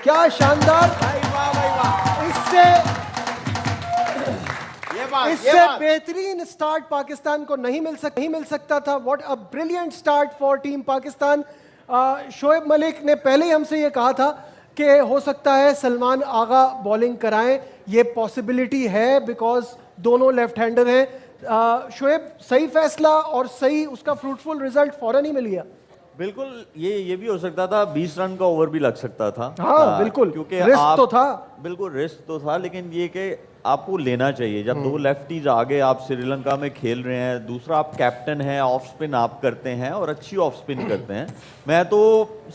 क्या शानदार, इससे बेहतरीन स्टार्ट पाकिस्तान को नहीं मिल सकता था। What a brilliant start for team Pakistan. Shoaib Malik ने पहले ही हमसे ये कहा था कि हो सकता है सलमान आगा बॉलिंग कराएं, ये पॉसिबिलिटी है बिकॉज दोनों लेफ्ट हैंडर हैं। शोएब, सही फैसला और सही उसका फ्रूटफुल रिजल्ट फौरन ही मिल गया। बिल्कुल, ये भी हो सकता था, 20 रन का ओवर भी लग सकता था। हाँ बिल्कुल, क्योंकि रिस्क तो था। बिल्कुल रिस्क तो था, लेकिन ये कि आपको लेना चाहिए जब दो लेफ्टीज आगे आप श्रीलंका में खेल रहे हैं, दूसरा आप कैप्टन हैं, ऑफ स्पिन आप करते हैं और अच्छी ऑफ स्पिन करते हैं। मैं तो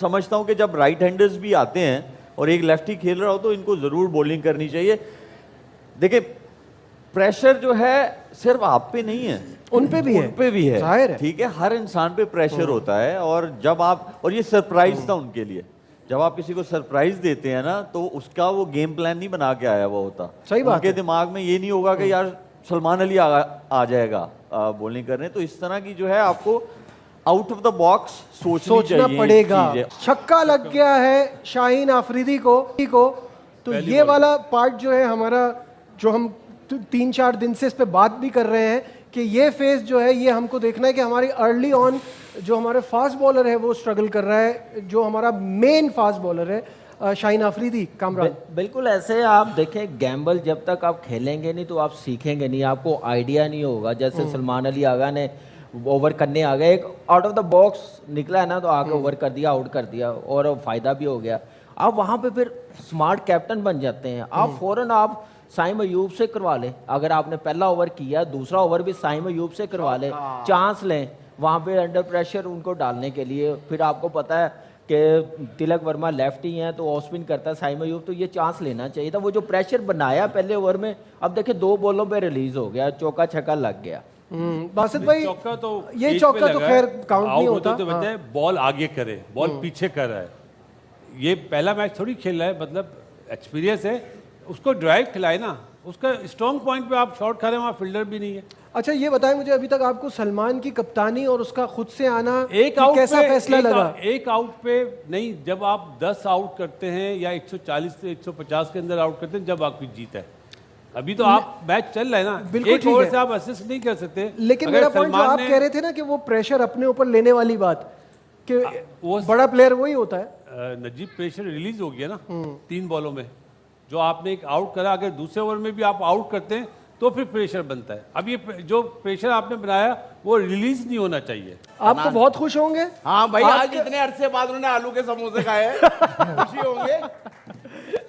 समझता हूं कि जब राइट हैंडर्स भी आते हैं और एक लेफ्टी खेल रहा हो तो इनको जरूर बॉलिंग करनी चाहिए। देखिए, प्रेशर जो है सिर्फ आप पे नहीं है, उन पे भी है, ठीक है, हर इंसान पे प्रेशर होता है। और जब आप, और ये सरप्राइज था उनके लिए, जब आप किसी को सरप्राइज देते हैं ना तो उसका वो गेम प्लान नहीं बना के आया हुआ होता। सही बात उनके दिमाग में ये नहीं होगा कि यार सलमान अली आ जाएगा बॉलिंग करने। तो इस तरह की जो है आपको आउट ऑफ द बॉक्स सोचना पड़ेगा। छक्का लग गया है शाहीन आफरीदी को। तो ये वाला पार्ट जो है हमारा, जो हम 3-4 दिन से इस पे बात भी कर रहे हैं कि ये फेज जो है, ये हमको देखना है कि हमारी अर्ली ऑन जो हमारे फास्ट बॉलर है वो स्ट्रगल कर रहा है, जो हमारा मेन फास्ट बॉलर है शाहीन आफरीदी। कामरान, बिल्कुल ऐसे आप देखें, गैम्बल जब तक आप खेलेंगे नहीं तो आप सीखेंगे नहीं, आपको आइडिया नहीं होगा। जैसे सलमान अली आगा ने ओवर करने आ गए, एक आउट ऑफ द बॉक्स निकला है ना तो आगे ओवर कर दिया, आउट कर दिया और फ़ायदा भी हो गया। आप वहाँ पे फिर स्मार्ट कैप्टन बन जाते हैं। आप फ़ौरन आप साइम अयूब से करवा लें, अगर आपने पहला ओवर किया दूसरा ओवर भी साइम अयूब से करवा लें, चांस लें वहाँ पे अंडर प्रेशर उनको डालने के लिए। फिर आपको पता है कि तिलक वर्मा लेफ्ट ही हैं तो ऑफ स्पिन करता है साइम अयूब, तो ये चांस लेना चाहिए था। वो जो प्रेशर बनाया पहले ओवर में, अब देखिए 2 बॉलों पे रिलीज हो गया, चौका छक्का लग गया। बासित भाई, चौका तो ये चौका तो खैर काउंट नहीं होता। तो बताए बॉल आगे करे, बॉल पीछे कर रहा है। ये पहला मैच थोड़ी खेल रहा है, मतलब एक्सपीरियंस है, उसको ड्राइव खिलाए ना, उसका स्ट्रॉन्ग पॉइंट पे आप शॉट खा रहे हैं, वहाँ फील्डर भी नहीं है। अच्छा ये बताएं मुझे, अभी तक आपको सलमान की कप्तानी और उसका खुद से आना एक आउट कैसा फैसला लगा? एक आउट पे नहीं, जब आप 10 आउट करते हैं या 140 से 150 के अंदर आउट करते हैं जब आपकी जीत है। अभी तो आप मैच चल रहा है ना, एक ओवर से आप असिस्ट नहीं कर सकते। लेकिन मेरा पॉइंट जो आप कह रहे थे ना कि वो प्रेशर अपने ऊपर लेने वाली बात, कि वो बड़ा प्लेयर वही होता है। नजीब प्रेशर रिलीज हो गया ना 3 बॉलों में, जो आपने एक आउट करा, अगर दूसरे ओवर में भी आप आउट करते हैं तो फिर प्रेशर बनता है। अब ये जो प्रेशर आपने बनाया वो रिलीज नहीं होना चाहिए। आप तो बहुत खुश होंगे। हाँ भाई, आज इतने अरसे बाद उन्होंने आलू के समोसे खाए, खुशी होंगे।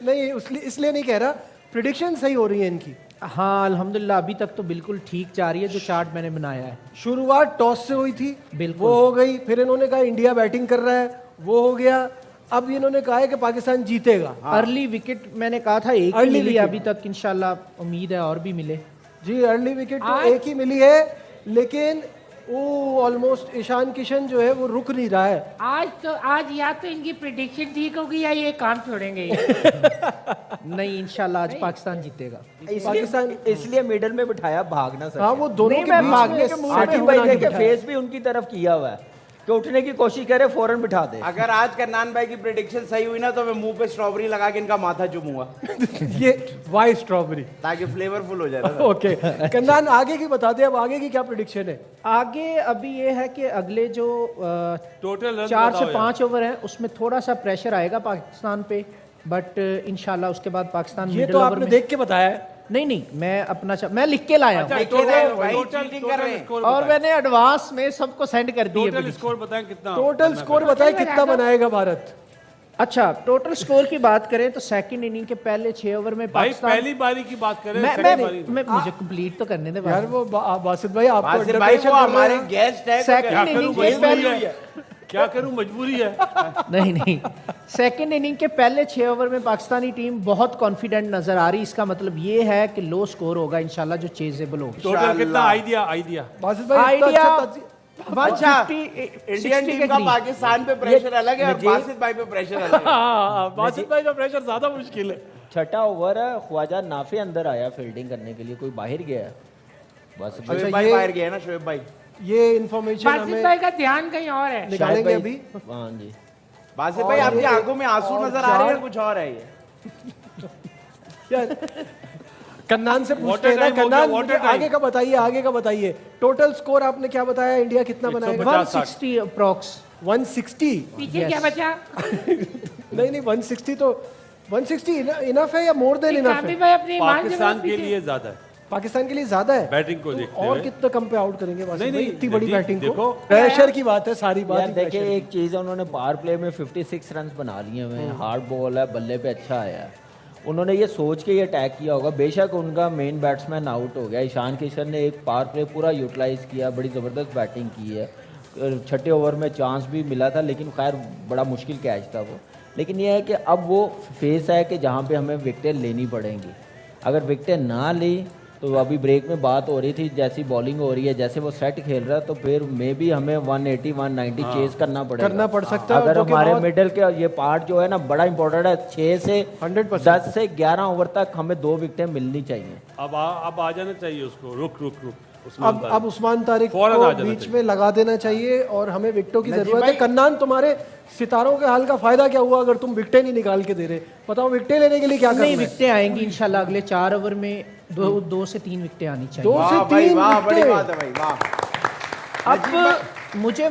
नहीं, इसलिए नहीं कह रहा, प्रेडिक्शन सही हो रही है इनकी। हाँ अल्हम्दुलिल्लाह, अभी तक तो बिल्कुल ठीक जा रही है जो चार्ट मैंने बनाया है। शुरुआत टॉस से हुई थी, बिल्कुल वो हो गई, फिर इन्होंने कहा इंडिया बैटिंग कर रहा है, वो हो गया। अब इन्होंने कहा है कि पाकिस्तान जीतेगा। अर्ली विकेट मैंने कहा था एक ही मिली अभी तक, इंशाल्लाह उम्मीद है और भी मिले। जी, अर्ली विकेट तो एक ही मिली है, लेकिन वो ऑलमोस्ट ईशान किशन जो है वो रुक नहीं रहा है। आज या तो इनकी प्रेडिक्शन ठीक होगी या ये काम छोड़ेंगे। नहीं, इंशाल्लाह आज पाकिस्तान जीतेगा। पाकिस्तान इसलिए मिडल में बिठाया, भागना सके। हाँ, वो दोनों के बीच भागने के मुंह में फेस भी उनकी तरफ किया हुआ है कि उठने की कोशिश करे, फौरन बिठा दे। अगर आज करनान भाई की प्रेडिक्शन सही हुई ना तो मैं मुंह पे स्ट्रॉबेरी लगा के इनका माथा चूमूंगा। ये वाई स्ट्रॉबेरी, ताकि फ्लेवरफुल हो जाए। ओके करनान, आगे की बता दे, अब आगे की क्या प्रेडिक्शन है? आगे अभी ये है कि अगले जो टोटल 4 से 5 ओवर हैं उसमें थोड़ा सा प्रेशर आएगा पाकिस्तान पे, बट इंशाल्लाह उसके बाद पाकिस्तान ये तो आपने देख के बताया है? नहीं, मैं लिख के लाया हूँ और मैंने एडवांस में सबको सेंड कर दिए। टोटल स्कोर बताएं कितना? टोटल स्कोर बताएं कितना बनाएगा भारत? अच्छा, टोटल स्कोर की बात करें तो सेकंड इनिंग के पहले 6 ओवर में पाकिस्तान, पहली बारी की बात करें, मैं मुझे कंप्लीट तो करने दे यार। वो बासित भाई, आपको हमारे गेस्ट है, सेकंड इनिंग के पहले क्या करूं, मजबूरी है। नहीं, सेकंड इनिंग के पहले 6 ओवर में पाकिस्तानी टीम बहुत कॉन्फिडेंट नजर आ रही। इसका मतलब ये है कि लो स्कोर होगा इंशाल्लाह, जो चेजेबल होगा। टोटल कितना आइडिया बासित भाई? आइडिया अच्छा, इंडियन टीम का पाकिस्तान पे प्रेशर अलग है और बासित भाई पे प्रेशर अलग है। बासित भाई का प्रेशर ज्यादा मुश्किल है। छठा ओवर है, ख्वाजा नाफे अंदर आया फील्डिंग करने के लिए, कोई बाहर गया है बस। शोएब भाई बाहर गए ना, शोएब भाई। ये इंफॉर्मेशन बासित भाई का ध्यान कहीं और है, निकालेंगे अभी। हाँ जी, बासित भाई आपकी आंखों में आंसू नजर आ रहे हैं, कुछ और है ये? कन्नान से पूछते हैं ना, कन्नान मुझे आगे का बताइए, आगे का बताइए। टोटल स्कोर आपने क्या बताया, इंडिया कितना बनाएगा? 160 अप्रॉक्स। 160? पीछे क्या बचा? नहीं 160 तो 160 इनफ है या मोर देन इनफ काफी है? भाई अपनी मान पाकिस्तान के लिए ज्यादा है, पाकिस्तान के लिए ज्यादा है बैटिंग को देखते और हुए। कितना कम पे आउट करेंगे? नहीं, इतनी बड़ी देखिए, बैटिंग को देखो। प्रेशर की बात है, सारी बात यार ही देखिए, pressure की। एक चीज़ है, उन्होंने पावर प्ले में 56 रन बना लिए हुए हैं, हार्ड बॉल है, बल्ले पे अच्छा आया है। उन्होंने ये सोच के ये अटैक किया होगा। बेशक उनका मेन बैट्समैन आउट हो गया, ईशान किशन ने एक पावर प्ले पूरा यूटिलाइज किया, बड़ी ज़बरदस्त बैटिंग की है। छठे ओवर में चांस भी मिला था, लेकिन खैर बड़ा मुश्किल कैच था वो। लेकिन ये है कि अब वो फेस है कि जहाँ पे हमें विकेटें लेनी पड़ेंगी। अगर विकेटें ना ली तो अभी ब्रेक में बात हो रही थी, जैसी बॉलिंग हो रही है, जैसे वो सेट खेल रहा है, तो फिर मे भी हमें 180 190 चेस करना पड़ेगा, करना पड़ सकता है। अगर जो कि हमारे बहुत- मिडल के ये पार्ट जो है ना बड़ा इंपॉर्टेंट है। 6 से 100% 10 से 11 ओवर तक हमें 2 विकेटें मिलनी चाहिए। अब आ जाना चाहिए उसको, रुक उस्मान तारिक। अब उस्मान तारिक फौरन को आ जाना बीच चाहिए। में लगा देना चाहिए और हमें विकेटों की नजीब जरूरत है। भाई- कन्नान, तुम्हारे सितारों के हाल का फायदा क्या हुआ अगर तुम विकेटें नहीं निकाल के दे रहे? बताओ, विकेटें लेने के लिए क्या करना नहीं, है? विकेटें आएंगी इंशाल्लाह, अगले 4 ओवर में 2 से 3 विकेटें आनी चाहिए। 2 से वाह भाई 3 वाह, बड़ी विकेटें। बात है भाई, वाह। अब मुझे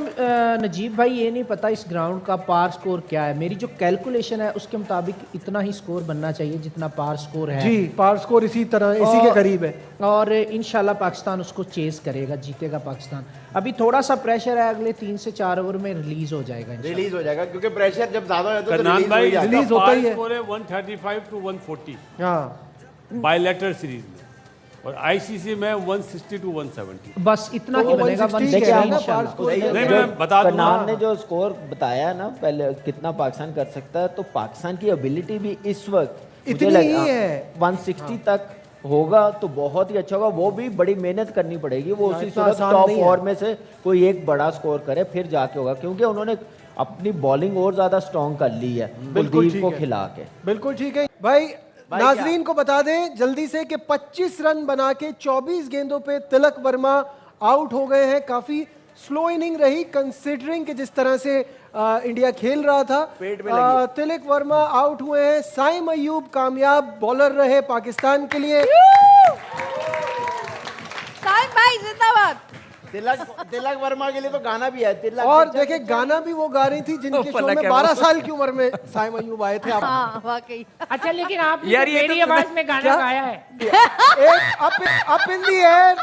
नजीब भाई ये नहीं पता इस ग्राउंड का पार स्कोर क्या है। मेरी जो कैलकुलेशन है उसके मुताबिक इतना ही स्कोर बनना चाहिए जितना पार स्कोर है। जी, पार स्कोर इसी के करीब है और इंशाल्लाह पाकिस्तान उसको चेस करेगा, जीतेगा पाकिस्तान। अभी थोड़ा सा प्रेशर है, अगले 3 से 4 ओवर में रिलीज हो जाएगा इंशाल्लाह। रिलीज हो जाएगा क्योंकि प्रेशर जब ज्यादा हो जाता है तो कन्नान रिलीज हो भाई, ही जाता है। रिलीज होता ही है। स्कोर है 135 to 140 हाँ। बायलैटरल सीरीज में, और आईसीसी में 160 to 170। बस इतना तो ही बनेगा। 160 देखिए, है हम ना, इंशाल्लाह। पार स्कोर नहीं, है। मैं बता दूं कन्नान ना। ने जो स्कोर बताया है ना पहले, कितना पाकिस्तान कर सकता है, तो पाकिस्तान की एबिलिटी भी इस वक्त मुझे इतनी लगा ही है। 160 तक होगा तो बहुत ही अच्छा होगा। वो भी बड़ी मेहनत करनी पड़ेगी, वो उसी इतना सूरत आसान टॉप नहीं है। 4 में से कोई एक बड़ा स्कोर करे फिर जाके होगा, क्योंकि उन्होंने अपनी बॉलिंग और ज्यादा स्ट्रॉन्ग कर ली है बिल्कुल कुलदीप ठीक को है। खिला के। बिल्कुल ठीक है भाई। नाजरीन को बता दें जल्दी से कि 25 रन बना के 24 गेंदों पे तिलक वर्मा आउट हो गए हैं। काफी स्लो इनिंग रही कंसिडरिंग कि जिस तरह से इंडिया खेल रहा था। पेट में लगी। तिलक वर्मा आउट हुए हैं। साइम अयूब कामयाब बॉलर रहे पाकिस्तान के लिए। साइम भाई जिंदाबाद। तिलक वर्मा के लिए तो गाना भी है, तिलक। और देखे गाना भी वो गा रही थी जिनके शो में 12 साल की उम्र में साइम अयूब आए थे। आप हाँ वाकई। अच्छा, लेकिन आपने यार, तो ये मेरी तो आवाज में गाना क्या? गाया है। एक अप इन दी एयर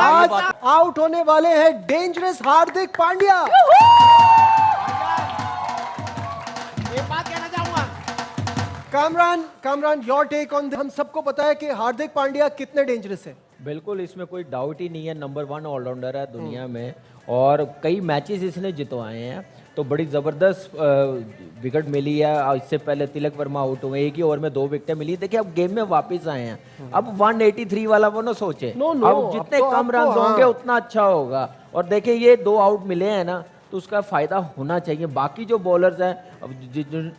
आज आउट होने वाले हैं डेंजरस हार्दिक पांड्या। एक बात कहना चाहूंगा, कामरान योर टेक ऑन। हम सबको पता है कि हार्दिक पांड्या कितने डेंजरस है। बिल्कुल, इसमें कोई डाउट ही नहीं है। नंबर 1 ऑलराउंडर है दुनिया में और कई मैचेस इसने जितवाए हैं, तो बड़ी ज़बरदस्त विकेट मिली है। और इससे पहले तिलक वर्मा आउट हुए, एक ही ओवर में 2 विकेटें मिली। देखिए, अब गेम में वापस आए हैं। अब 183 वाला वो ना सोचे, नो, अब जितने अब कम तो रन होंगे हाँ। उतना अच्छा होगा। और देखिए, ये 2 आउट मिले हैं ना, तो उसका फ़ायदा होना चाहिए। बाकी जो बॉलर्स हैं अब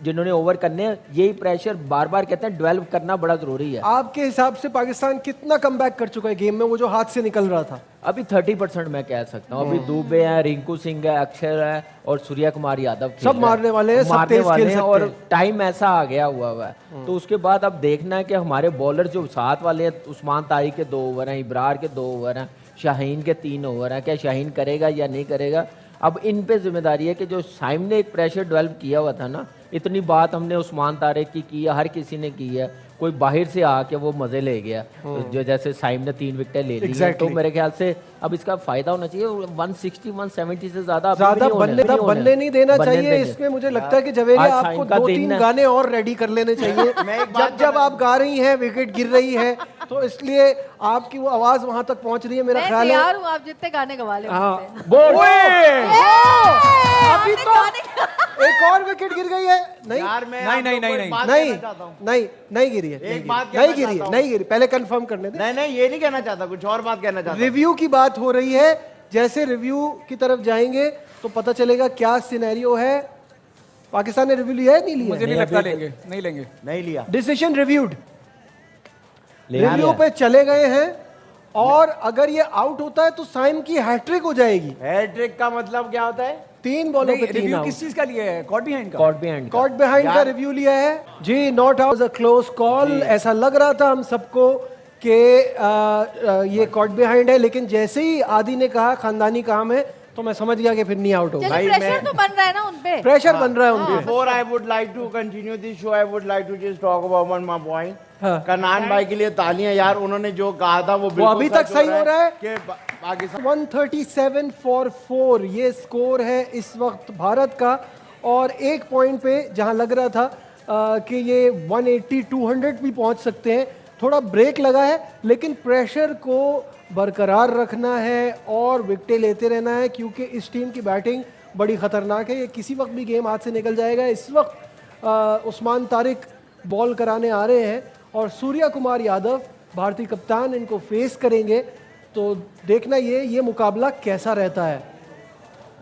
जिन्होंने ओवर करने हैं, यही प्रेशर बार बार कहते हैं डेवलप करना बड़ा ज़रूरी है। आपके हिसाब से पाकिस्तान कितना कमबैक कर चुका है गेम में, वो जो हाथ से निकल रहा था? अभी 30% मैं कह सकता हूँ। अभी दुबे हैं, रिंकू सिंह है, अक्षर है और सूर्या कुमार यादव खेल सब रहे हैं। मारने वाले हैं, सब मारने तेज वाले खेल हैं सकते और हैं। टाइम ऐसा आ गया हुआ है। तो उसके बाद अब देखना है कि हमारे बॉलर जो साथ वाले हैं, उस्मान तारिक के 2 ओवर हैं, इब्रार के 2 ओवर हैं, शाहीन के 3 ओवर हैं। क्या शाहीन करेगा या नहीं करेगा? अब इन पे जिम्मेदारी है कि जो साइम ने एक प्रेशर डेवलप किया हुआ था ना, इतनी बात हमने उस्मान तारिक की है, हर किसी ने की है। कोई बाहर से आके वो मजे ले गया, तो जो जैसे साइम ने 3 विकेटें ले ली हैं, तो मेरे ख्याल से अब इसका फायदा होना चाहिए। 160 170 से ज्यादा बनने नहीं देना चाहिए। इसमें मुझे लगता है कि जवेरिया आपको 2-3 गाने और रेडी कर लेने चाहिए। जब आप गा रही हैं, विकेट गिर रही है, तो इसलिए आपकी वो आवाज वहां तक पहुंच रही है। मेरा मैं ख्याल है तैयार हूँ, आप जितने गाने गवा ले मुझसे। अभी तो एक और विकेट गिर गई है। नहीं यार मैं नहीं, नहीं, आपको नहीं, कोई नहीं। बात नहीं कहना चाहता हूं। नहीं गिरी है। एक बात नहीं कहना गिरी चाहता है, नहीं गिरी। पहले कंफर्म करने दे। नहीं ये नहीं कहना चाहता, कुछ और बात कहना चाहता हूं। रिव्यू की बात हो रही है जैसे रिव्यू की तरफ जाएंगे तो पता चलेगा क्या सिनेरियो है। पाकिस्तान ने रिव्यू लिया है, नहीं लिया? मुझे नहीं लगता लेंगे, नहीं लेंगे। नहीं लिया। डिसीजन रिव्यूड, ले लिया रिव्यू है। पे चले गए हैं और अगर ये आउट होता है तो साइम की हैट्रिक हो जाएगी। हैट्रिक का मतलब क्या होता है? 3 बॉलों पे 3 रिव्यू आउट। किस चीज का लिए है? कॉट बिहाइंड का। कॉट बिहाइंड कॉट बिहाइंड का रिव्यू लिया है जी। Not out, a close call. ऐसा लग रहा था हम सबको कि ये कॉट बिहाइंड है, लेकिन जैसे ही आदि ने कहा खानदानी काम है तो मैं समझ गया कि फिर नहीं आउट होगा। चलिए, प्रेशर तो बन रहा है ना उनपे। प्रेशर बन रहा है उनपे। Before I would like to continue this show, I would like to just talk about one more point. हाँ। कनान भाई के लिए तालियां यार, उन्होंने जो कहा था वो बिल्कुल अभी तक सच सही हो रहा है कि पाकिस्तान 137 फॉर 4 ये स्कोर है इस वक्त भारत का। और एक पॉइंट पे जहां लग रहा था कि ये 180 200 भी पहुंच सकते हैं, थोड़ा ब्रेक लगा है, लेकिन प्रेशर को बरकरार रखना है और विकेटें लेते रहना है, क्योंकि इस टीम की बैटिंग बड़ी ख़तरनाक है। ये किसी वक्त भी गेम हाथ से निकल जाएगा। इस वक्त उस्मान तारिक बॉल कराने आ रहे हैं और सूर्या कुमार यादव भारतीय कप्तान इनको फेस करेंगे। तो देखना ये मुकाबला कैसा रहता है।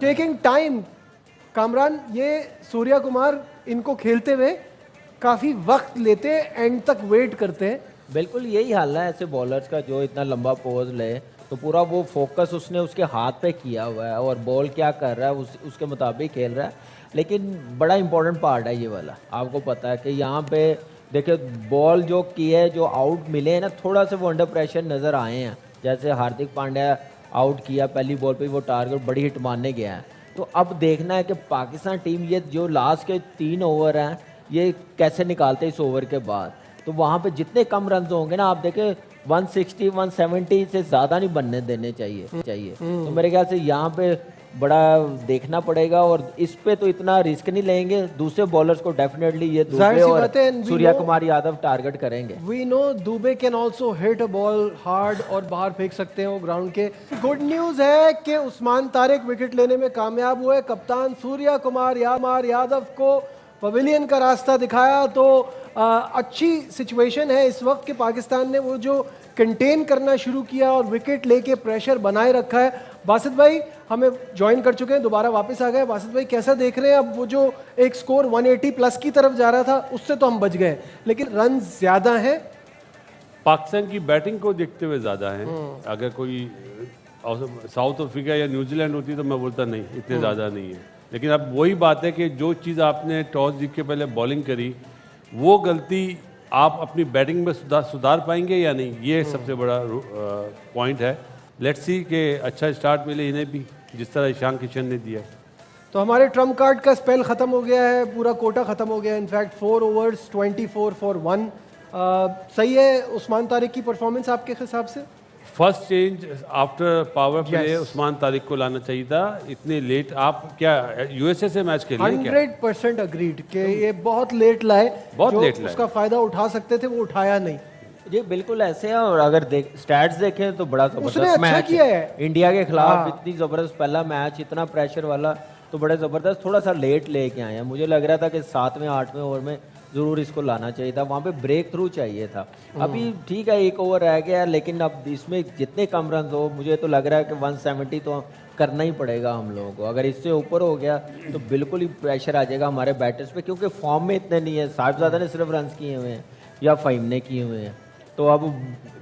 टेकिंग टाइम कामरान, ये सूर्या कुमार इनको खेलते हुए काफ़ी वक्त लेते हैं, एंड तक वेट करते हैं। बिल्कुल यही हाल है ऐसे बॉलर्स का जो इतना लंबा पोज ले, तो पूरा वो फोकस उसने उसके हाथ पे किया हुआ है और बॉल क्या कर रहा है उसके मुताबिक खेल रहा है। लेकिन बड़ा इंपॉर्टेंट पार्ट है ये वाला, आपको पता है कि यहाँ पे देखिए बॉल जो की है, जो आउट मिले हैं ना, थोड़ा सा वो अंडर प्रेशर नज़र आए हैं। जैसे हार्दिक पांड्या आउट किया पहली बॉल पे, वो टारगेट बड़ी हिट मारने गया है। तो अब देखना है कि पाकिस्तान टीम ये जो लास्ट के 3 ओवर हैं ये कैसे निकालते हैं इस ओवर के बाद। तो वहाँ पे जितने कम रन होंगे ना, आप देखें 160 170 से ज़्यादा नहीं बनने देने चाहिए। तो मेरे ख्याल से यहाँ पे बड़ा देखना पड़ेगा और इस पे तो इतना रिस्क नहीं लेंगे। दूसरे बॉलर्स को डेफिनेटली ये दुबे और सूर्या कुमार यादव टारगेट करेंगे। We know Dube can also hit a ball hard और बाहर फेंक सकते हैं वो ग्राउंड के। गुड न्यूज है कि उस्मान तारिक विकेट लेने में कामयाब हुए। कप्तान सूर्या कुमार यादव को पवेलियन का रास्ता दिखाया। तो अच्छी सिचुएशन है इस वक्त कि पाकिस्तान ने वो जो कंटेन करना शुरू किया और विकेट लेके प्रेशर बनाए रखा है। बासित भाई हमें ज्वाइन कर चुके हैं, दोबारा वापस आ गए। बासित भाई कैसा देख रहे हैं? अब वो जो एक स्कोर 180 प्लस की तरफ जा रहा था उससे तो हम बच गए, लेकिन रन ज्यादा हैं। पाकिस्तान की बैटिंग को देखते हुए ज़्यादा है। अगर कोई साउथ अफ्रीका या न्यूजीलैंड होती तो मैं बोलता नहीं, इतने ज़्यादा नहीं है। लेकिन अब वही बात है कि जो चीज़ आपने टॉस जीत के पहले बॉलिंग करी, वो गलती आप अपनी बैटिंग में सुधार पाएंगे या नहीं, ये सबसे बड़ा पॉइंट है। लेट्स सी कि अच्छा स्टार्ट मिले इन्हें भी, जिस तरह ईशान किशन ने दिया। तो हमारे ट्रम्प कार्ड का स्पेल ख़त्म हो गया है, पूरा कोटा ख़त्म हो गया है। In fact 4 overs 24 for 1। सही है उस्मान तारिक की परफॉर्मेंस आपके हिसाब से? First change after power play Usman Tariq को लाना चाहिए था। इतने लेट आप क्या यूएसए से मैच खेल रहे हैं क्या? 100% अग्रीड कि ये बहुत लेट लाए, बहुत जो लेट लाए। उसका फायदा उठा सकते थे वो उठाया नहीं। जी बिल्कुल ऐसे है। और अगर स्टैट्स देखें तो बड़ा उसने जबरदस्त अच्छा मैच किया है इंडिया के खिलाफ। हाँ। इतनी जबरदस्त पहला मैच, इतना प्रेशर वाला, तो बड़ा जबरदस्त। थोड़ा सा लेट लेके आए हैं। मुझे लग रहा था कि 7वें 8वें ओवर में ज़रूर इसको लाना चाहिए था, वहाँ पे ब्रेक थ्रू चाहिए था। अभी ठीक है 1 ओवर रह गया, लेकिन अब इसमें जितने कम रन हो, मुझे तो लग रहा है कि 170 तो करना ही पड़ेगा हम लोगों को। अगर इससे ऊपर हो गया तो बिल्कुल ही प्रेशर आ जाएगा हमारे बैटर्स पे, क्योंकि फॉर्म में इतने नहीं है। साहिबजादा ने सिर्फ रन किए हुए हैं या फ़हीम ने किए हुए हैं। तो अब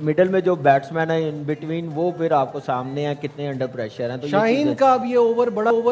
मिडल में जो बैट्समैन है इन बिटवीन, वो फिर आपको सामने हैं कितने अंडर प्रेशर हैं। तो शाहीन का अब ये ओवर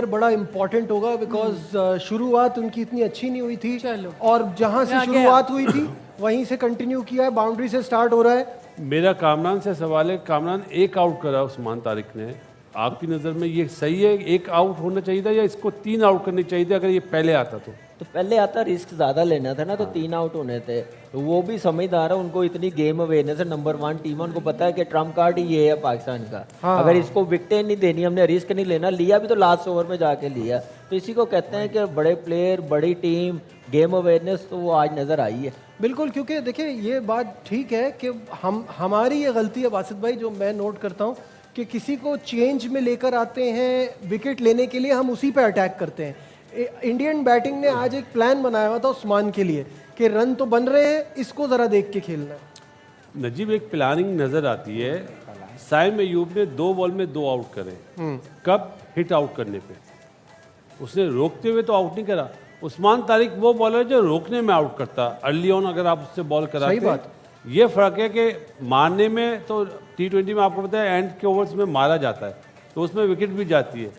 बड़ा इंपॉर्टेंट होगा, बिकॉज शुरुआत उनकी इतनी अच्छी नहीं हुई थी और जहां से शुरुआत हुई थी वहीं से कंटिन्यू किया है, बाउंड्री से स्टार्ट हो रहा है। मेरा कामरान से सवाल है, कामरान एक आउट करा उस्मान तारिक ने, आपकी नज़र में ये सही है? एक आउट होना चाहिए था या इसको 3 आउट करने चाहिए थे अगर ये पहले आता तो पहले आता रिस्क ज़्यादा लेना था ना, तो 3 आउट होने थे। तो वो भी समझदार है, उनको इतनी गेम अवेयरनेस है, नंबर 1 टीम है, उनको पता है कि ट्रम्प कार्ड ही ये है पाकिस्तान का। अगर इसको विकेटें नहीं देनी, हमने रिस्क नहीं लेना, लिया भी तो लास्ट ओवर में जाके लिया। तो इसी को कहते हैं कि बड़े प्लेयर, बड़ी टीम, गेम अवेयरनेस, तो वो आज नज़र आई है। बिल्कुल, क्योंकि देखिए ये बात ठीक है कि हमारी ये गलती है बासित भाई, जो मैं नोट करता हूँ कि किसी को चेंज में लेकर आते हैं विकेट लेने के लिए, हम उसी पे अटैक करते हैं। इंडियन बैटिंग ने आज एक प्लान बनाया हुआ था उस्मान के लिए कि रन तो बन रहे हैं, इसको ज़रा देख के खेलना है। नजीब एक प्लानिंग नज़र आती है। साइम अयूब ने 2 बॉल में 2 आउट करे। कब? हिट आउट करने पे। उसने रोकते हुए तो आउट नहीं करा। उस्मान तारिक वो बॉलर है जो रोकने में आउट करता, अर्ली ऑन अगर आप उससे बॉल कराते। सही बात। ये फर्क है कि मारने में तो T20 में आपको पता है एंड के ओवर्स में मारा जाता है, तो उसमें विकेट भी जाती है।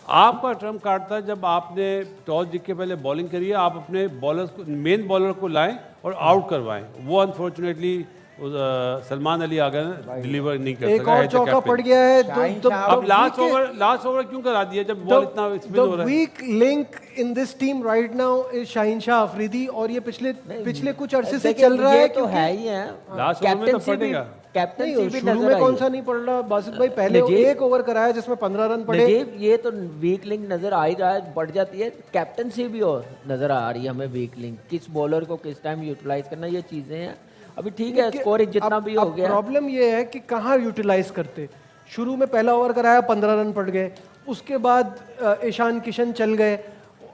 आपका ट्रम्प कार्ड था जब आपने टॉस जीत के पहले बॉलिंग करी है, आप अपने बॉलर्स को, मेन बॉलर को लाएं और आउट करवाएं। वो अनफॉर्चुनेटली सलमान अली आगा ने डिलीवर नहीं कर एक सका। और चौका पड़ गया है। अब लास्ट ओवर क्यों करा दिया जब बॉल इतना स्पिन हो रहा है? Weak link in this team right now is Shaheen Shah Afridi, और ये पिछले कुछ अरसे से चल रहा है। तो है ही है, लास्ट ओवर में तो पड़ेगा। कैप्टनसी भी शुरू नजर में आई कौन है। सा नहीं पड़ रहा बासित भाई? पहले एक ओवर कराया जिसमें 15 रन पड़े। नजीब, ये तो वीक लिंक नजर आ ही रहा है, बढ़ जाती है। कैप्टनसी भी और नजर आ रही है हमें, वीक लिंक किस बॉलर को किस टाइम यूटिलाइज करना, ये चीजें हैं। अभी ठीक है, स्कोर जितना भी हो गया। प्रॉब्लम ये है कि कहाँ यूटिलाइज करते। शुरू में पहला ओवर कराया, 15 रन पड़ गए, उसके बाद ईशान किशन चल गए।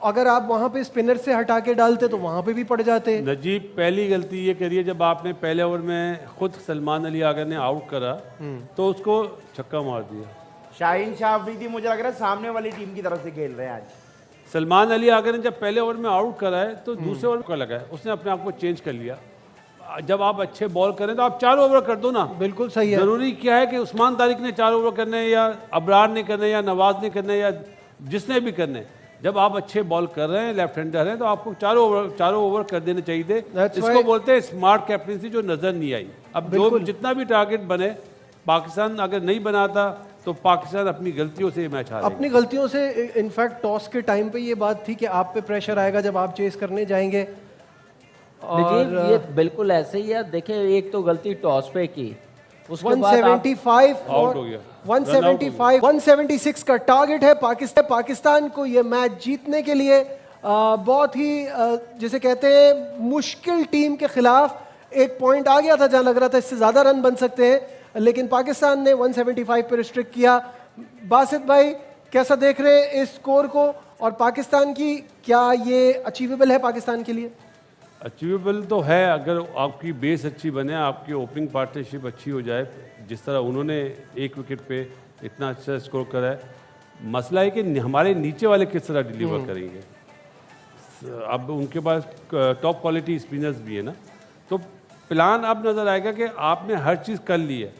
अगर आप वहां पे स्पिनर से हटा के डालते तो वहां पे भी पड़ जाते। नजीब, पहली गलती ये करी है जब आपने पहले ओवर में खुद सलमान अली आगा ने आउट करा तो उसको छक्का मार दिया। शाहीन शाह अफरीदी मुझे लग रहा है सामने वाली टीम की तरफ से खेल रहे हैं आज। सलमान अली आगा ने जब पहले ओवर में आउट करा है तो दूसरे ओवर का लगा है, उसने अपने आप को चेंज कर लिया। जब आप अच्छे बॉल करें तो आप 4 ओवर कर दो ना। बिल्कुल सही है। जरूरी क्या है कि उस्मान तारिक ने 4 ओवर करने या अबरार ने करने या नवाज ने करने या जिसने भी करने, जब आप अच्छे बॉल कर रहे हैं, लेफ्ट हैंडर हैं, तो आपको चारों ओवर कर देने चाहिए थे। इसको बोलते हैं स्मार्ट कैप्टनसी, जो नजर नहीं आई। अब जो जितना भी टारगेट बने, पाकिस्तान अगर नहीं बनाता तो पाकिस्तान अपनी गलतियों से मैच हारेगा। अपनी गलतियों से। इनफैक्ट टॉस के टाइम पे ये बात थी कि आप पे प्रेशर आएगा जब आप चेस करने जाएंगे। और ये बिल्कुल ऐसे ही है। देखिए, एक तो गलती टॉस पे की, उसके बाद 175 आउट हो गया। 175 176 का टारगेट है पाकिस्तान को ये मैच जीतने के लिए। बहुत ही जिसे कहते हैं मुश्किल टीम के खिलाफ एक पॉइंट आ गया था जहां लग रहा था इससे ज्यादा रन बन सकते हैं, लेकिन पाकिस्तान ने 175 पे रिस्ट्रिक्ट किया। बासित भाई, कैसा देख रहे हैं इस स्कोर को और पाकिस्तान की, क्या ये अचीवेबल है पाकिस्तान के लिए? अचीवेबल तो है अगर आपकी बेस अच्छी बने, आपकी ओपनिंग पार्टनरशिप अच्छी हो जाए, जिस तरह उन्होंने 1 विकेट पे इतना अच्छा स्कोर करा है। मसला है कि हमारे नीचे वाले किस तरह डिलीवर करेंगे। अब उनके पास टॉप क्वालिटी स्पिनर्स भी है ना, तो प्लान अब नजर आएगा कि आपने हर चीज़ कर ली है,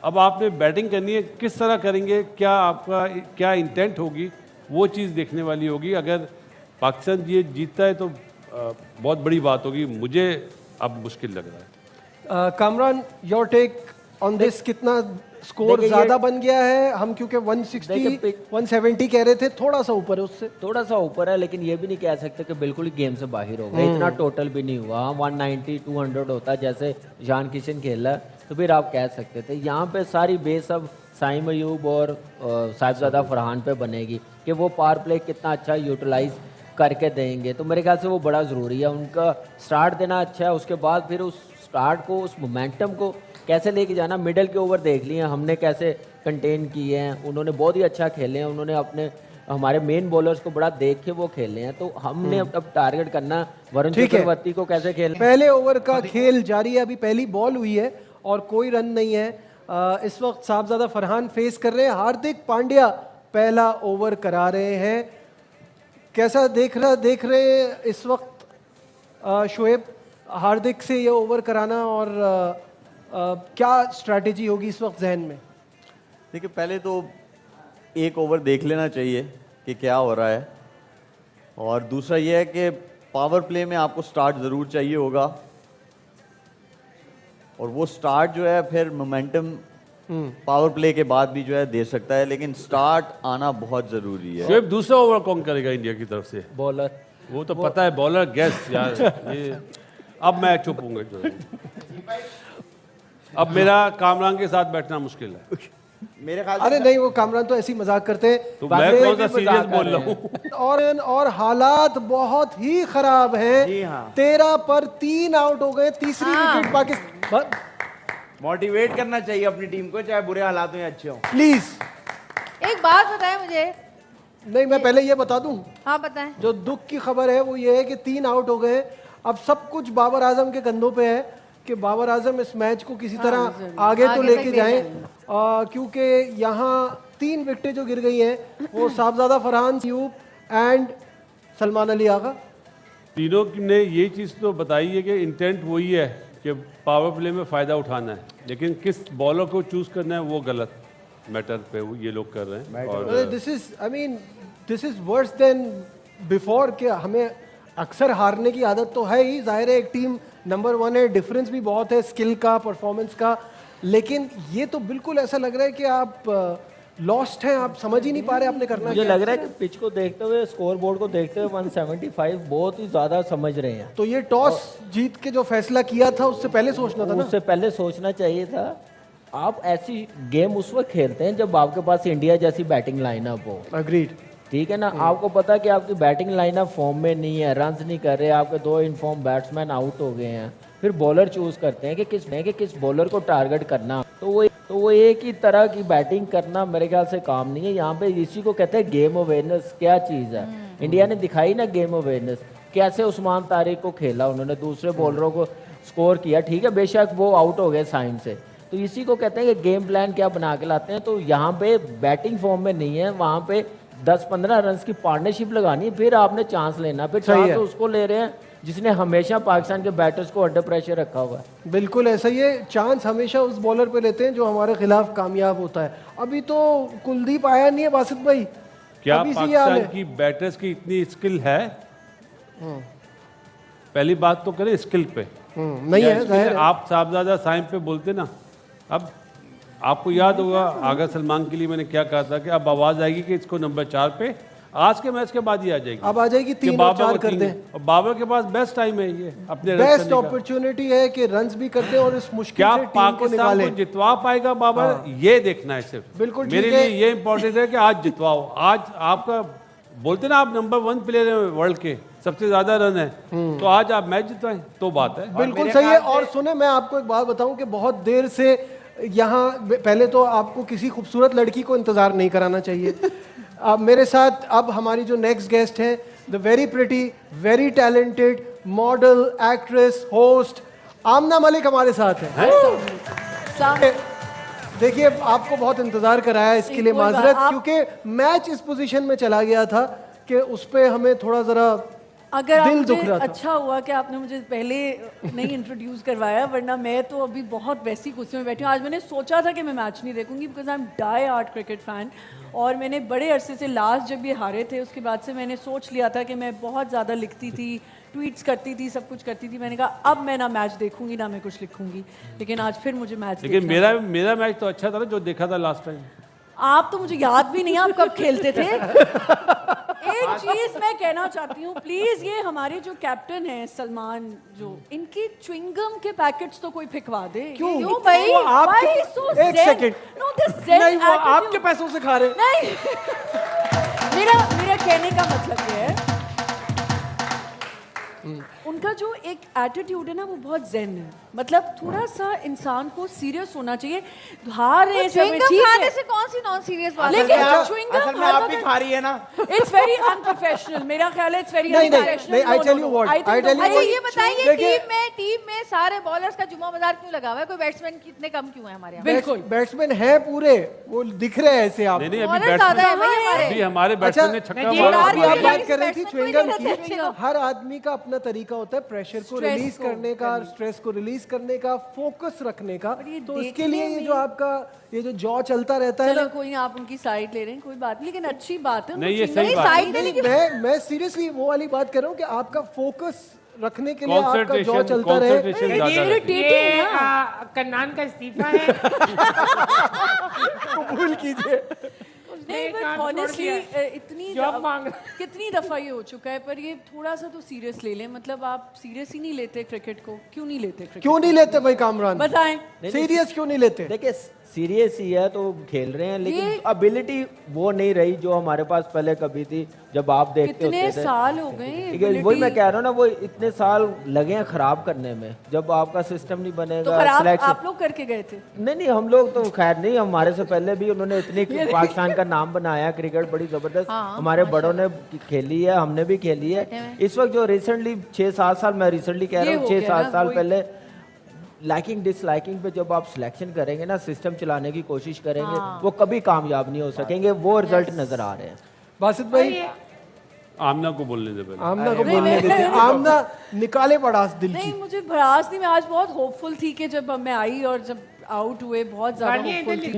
अब आपने बैटिंग करनी है, किस तरह करेंगे, क्या आपका क्या इंटेंट होगी, वो चीज़ देखने वाली होगी। अगर पाकिस्तान ये जीतता है तो बहुत बड़ी बात होगी। मुझे अब मुश्किल लग रहा है। Kamran, your take on this, कितना स्कोर ज्यादा बन गया है? हम क्योंकि 160 170 कह रहे थे, थोड़ा सा ऊपर है उससे, थोड़ा सा ऊपर है, लेकिन ये भी नहीं कह सकते कि बिल्कुल ही गेम से बाहर हो गया। इतना टोटल भी नहीं हुआ। 190 200 होता जैसे ईशान किशन खेला तो फिर आप कह सकते थे। यहाँ पे सारी बेस अब साइम अयूब और साहिबजादा फरहान पे बनेगी कि वो पावर प्ले कितना अच्छा यूटिलाइज करके देंगे। तो मेरे ख्याल से वो बड़ा ज़रूरी है। उनका स्टार्ट देना अच्छा है, उसके बाद फिर उस स्टार्ट को, उस मोमेंटम को कैसे लेके जाना। मिडल के ओवर देख लिए हमने कैसे कंटेन किए हैं, उन्होंने बहुत ही अच्छा खेले हैं। उन्होंने अपने हमारे मेन बॉलर्स को बड़ा देख के वो खेले हैं। तो हमने अब टारगेट करना वरुण चक्रवर्ती को कैसे खेलना। पहले ओवर का खेल जारी है, अभी पहली बॉल हुई है और कोई रन नहीं है। इस वक्त साहबजादा फरहान फेस कर रहे हैं, हार्दिक पांड्या पहला ओवर करा रहे हैं। कैसा देख रहे हैं इस वक्त शोएब, हार्दिक से ये ओवर कराना, और क्या स्ट्रैटेजी होगी इस वक्त जहन में? देखिए, पहले तो 1 ओवर देख लेना चाहिए कि क्या हो रहा है, और दूसरा ये है कि पावर प्ले में आपको स्टार्ट ज़रूर चाहिए होगा, और वो स्टार्ट जो है फिर मोमेंटम पावर प्ले के बाद भी जो है दे सकता है, लेकिन स्टार्ट आना बहुत ज़रूरी है। शोएब, दूसरा ओवर कौन करेगा इंडिया की तरफ से? बॉलर, वो तो पता है, बॉलर गैस यार। ये अब मैं चुप हूँ। अब मेरा कामरान के साथ बैठना मुश्किल है मेरे ख्याल अरे नहीं, वो कामरान तो ऐसी मजाक करते हैं। तो मैं कौन सा सीरियस बोल रहा हूँ। और हालात बहुत ही खराब हैं। जी हाँ। 13 पर 3 आउट हो गए, तीसरी विकेट पाकिस्तान। मोटिवेट करना चाहिए अपनी टीम को, चाहे बुरे हालात में अच्छे हों। प्लीज एक बात बताएं मुझे। नहीं, मैं पहले ये बता दूं, हाँ बताएं। जो दुख की खबर है वो ये है कि 3 आउट हो गए। अब सब कुछ बाबर आजम के कंधों पे है कि बाबर आजम इस मैच को किसी तरह आगे तो आगे लेके तक जाएं, क्योंकि यहाँ 3 विकेटें जो गिर गई हैं वो साहबजादा फरहान, यूब एंड सलमान अली आगा। तीनों ने ये चीज़ तो बताई है कि इंटेंट वही है कि पावर प्ले में फ़ायदा उठाना है, लेकिन किस बॉलर को चूज़ करना है वो गलत मैटर पे ये लोग कर रहे हैं। और this is worse than before कि हमें अक्सर हारने की आदत तो है ही, जाहिर है एक टीम नंबर 1 है, डिफरेंस भी बहुत है स्किल का, परफॉर्मेंस का, लेकिन ये तो बिल्कुल ऐसा लग रहा है कि आप लॉस्ट हैं, आप समझ ही नहीं पा रहे आपने करना मुझे क्या। लग रहा है कि पिच को देखते हुए, स्कोर बोर्ड को देखते हुए 175 बहुत ही ज़्यादा समझ रहे हैं। तो ये टॉस जीत के जो फैसला किया था उससे पहले सोचना था ना। उससे पहले सोचना चाहिए था। आप ऐसी गेम उस वक्त खेलते हैं जब आपके पास इंडिया जैसी बैटिंग लाइनअप हो। अग्रीड। ठीक है ना, आपको पता है कि आपकी बैटिंग लाइनअप फॉर्म में नहीं है, रन्स नहीं कर रहे, आपके 2 इनफॉर्म बैट्समैन आउट हो गए हैं, फिर बॉलर चूज करते हैं कि किस बॉलर को टारगेट करना। तो वो एक ही तरह की बैटिंग करना मेरे ख्याल से काम नहीं है। यहाँ पे इसी को कहते हैं गेम अवेयरनेस। क्या चीज़ है, इंडिया ने दिखाई ना गेम अवेयरनेस, कैसे उस्मान तारिक को खेला उन्होंने, दूसरे बॉलरों को स्कोर किया। ठीक है, बेशक वो आउट हो गए साइड से, तो इसी को कहते हैं कि गेम प्लान क्या बना के लाते हैं। तो यहाँ पे बैटिंग फॉर्म में नहीं है, वहाँ पे 10-15 रन की पार्टनरशिप लगानी है, फिर आपने चांस लेना। फिर चांस तो उसको ले रहे हैं जिसने हमेशा पाकिस्तान के बैटर्स को अंडर प्रेशर रखा हुआ है। बिल्कुल ऐसा ही है, चांस हमेशा उस बॉलर पे लेते हैं जो हमारे खिलाफ कामयाब होता है। अभी तो कुलदीप आया नहीं है बासित भाई, क्या अभी से ये हाल पाकिस्तान है। की बैटर्स की इतनी स्किल है? पहली बात तो करें स्किल पे। नहीं है, जाहिर है। आप साहबजादा साइम पे बोलते ना, अब आपको याद होगा आगा सलमान के लिए मैंने क्या कहा था कि अब आवाज आएगी कि इसको नंबर 4 पे आज के मैच के बाद ही आ जाएगी। अब आ जाएगी, कि 3 और बाबर 4 को कर 3 दें। और बाबर के पास बेस्ट टाइम है ये अपने रन बेस्ट करने का। अपॉर्चुनिटी है कि रन्स भी करते हैं और इस मुश्किल क्या से टीम को पाकिस्तान निकाले। को जितवा पाएगा बाबर, ये देखना है सिर्फ। बिल्कुल मेरे ठीक है। लिए ये इंपॉर्टेंट है कि आज जितवाओ। आज आपका बोलते ना आप नंबर 1 प्लेयर है वर्ल्ड के, सबसे ज्यादा रन है, तो आज आप मैच जितवाएं तो बात है। बिल्कुल सही है। और सुने, मैं आपको एक बात बताऊं कि बहुत देर से यहाँ, पहले तो आपको किसी खूबसूरत लड़की को इंतजार नहीं कराना चाहिए। अब मेरे साथ अब हमारी जो नेक्स्ट गेस्ट हैं, the very pretty, very talented model, actress, host Amna Malik हमारे साथ हैं। देखिए, आपको बहुत इंतजार कराया, इसके लिए माजरत, क्योंकि मैच इस पोजीशन में चला गया था कि उस पे हमें थोड़ा जरा अगर दिल दुख आपने रहा था। अच्छा हुआ कि आपने मुझे पहले नहीं इंट्रोड्यूस करवाया, वरना मैं तो अभी बहुत वैसी कुर्सी में बैठी हूँ। आज मैंने सोचा था कि मैं मैच नहीं देखूंगी because I am die hard cricket fan, और मैंने बड़े अरसे से, लास्ट जब ये हारे थे उसके बाद से मैंने सोच लिया था कि मैं बहुत ज़्यादा लिखती थी, ट्वीट्स करती थी, सब कुछ करती थी। मैंने कहा अब मैं ना मैच देखूंगी ना मैं कुछ लिखूंगी, लेकिन आज फिर मुझे मैच लेकिन मेरा मैच तो अच्छा था ना जो देखा था लास्ट टाइम। आप तो मुझे याद भी नहीं है आप कब खेलते थे। एक चीज मैं कहना चाहती हूँ, प्लीज ये हमारे जो कैप्टन हैं सलमान, जो इनकी च्युइंगम के पैकेट्स तो कोई फेंकवा दे। क्यों भाई? वो आपके, Why so एक zen? Second, No, this zen नहीं, वो attitude- आपके पैसों से खा रहे। नहीं मेरा कहने का मतलब ये है, उनका जो एक एटीट्यूड है ना वो बहुत zen है। मतलब थोड़ा सा इंसान को सीरियस होना चाहिए। हार रहे हैं सब में, ठीक खाने है, से कौन सी नॉन सीरियस बात है? लेकिन असल च्युइंगम में आप भी खा रही है ना। It's very unprofessional. मेरा ख्याल है इट्स वेरी नहीं, unprofessional. I tell you what, I tell you अच्छा, what, ये बताइए देखिए- टीम में सारे बॉलर्स का जुम्मा बाजार क्यों लगा हुआ है? कोई बैट्समैन कितने कम क्यों है हमारे यहाँ? बिल्कुल। बैट्समैन है पूरे, वो दिख रहे हैं ऐसे आप। नहीं अभी बॉलर ज्यादा है भाई बैट्समैन, हमारे। अभी हमारे अच्छा, बैट्समैन ने छक्का ये मारा। अभी आप बात कर रही थी बैट्समैन च्युइंगम कोई नहीं रहते की। अच्छे। हर आदमी का अपना तरीका होता है प्रेशर को Stress रिलीज को करने का, स्ट्रेस को रिलीज करने का, फोकस रखने का। और ये तो इसके देखने लिए ये में- जो आपका ये जो जॉ चलता रहता है चलो ना, कोई नहीं, आप उनकी साइड ले रहे हैं, कोई बात नहीं, लेकिन अच्छी बात है। नहीं, ये उनको सही बात है। साइड देने की मैं सीरियसली वो वाली बात कर रहा हूँ कि आपका फोकस रखने के लिए आपका जॉ Concentration- चलता रहे। concentration ज्यादा रहे। irritating है ना। कन्नान का इस्तीफा है। कबूल कीजिए। नहीं, but काम छोड़ honestly, दिया। इतनी जॉब मांग कितनी दफा ये हो चुका है, पर ये थोड़ा सा तो सीरियस ले लें। मतलब आप सीरियस ही नहीं लेते क्रिकेट को, क्यों नहीं लेते क्रिकेट? क्यों नहीं लेते भाई कामरान? बताएं। सीरियस क्यों नहीं लेते? देखिए सीरियस ही है तो खेल रहे हैं, लेकिन ये- एबिलिटी वो नहीं रही जो हमारे पास पहले कभी थी जब आप देखते कितने होते थे। साल हो गए ठीक है, वही मैं कह रहा हूँ ना, वो इतने साल लगे हैं खराब करने में। जब आपका सिस्टम नहीं तो बनेगा, खराब सिलेक्शन आप लोग करके गए थे। नहीं हम लोग तो खैर नहीं, हमारे से पहले भी उन्होंने इतनी पाकिस्तान का नाम बनाया, क्रिकेट बड़ी जबरदस्त हमारे बड़ों ने खेली है, हमने भी खेली है। इस वक्त जो रिसेंटली 6-7 साल, मैं रिसेंटली कह रहा ये हूँ हो गया 6-7 ना, साल वही। पहले लाइकिंग डिसलाइकिंग पे जब आप सिलेक्शन करेंगे ना, सिस्टम चलाने की कोशिश करेंगे, वो कभी कामयाब नहीं हो सकेंगे। वो रिजल्ट नजर आ रहे हैं। बासित भाई, आमना को बोलने दे पहले। आमना को बोलने देते। आमना निकाले पड़ास दिल की। नहीं, मुझे भड़ास नहीं, मैं आज बहुत होपफुल थी कि जब मैं आई और जब आउट हुए बहुत ज्यादा होपफुल थी।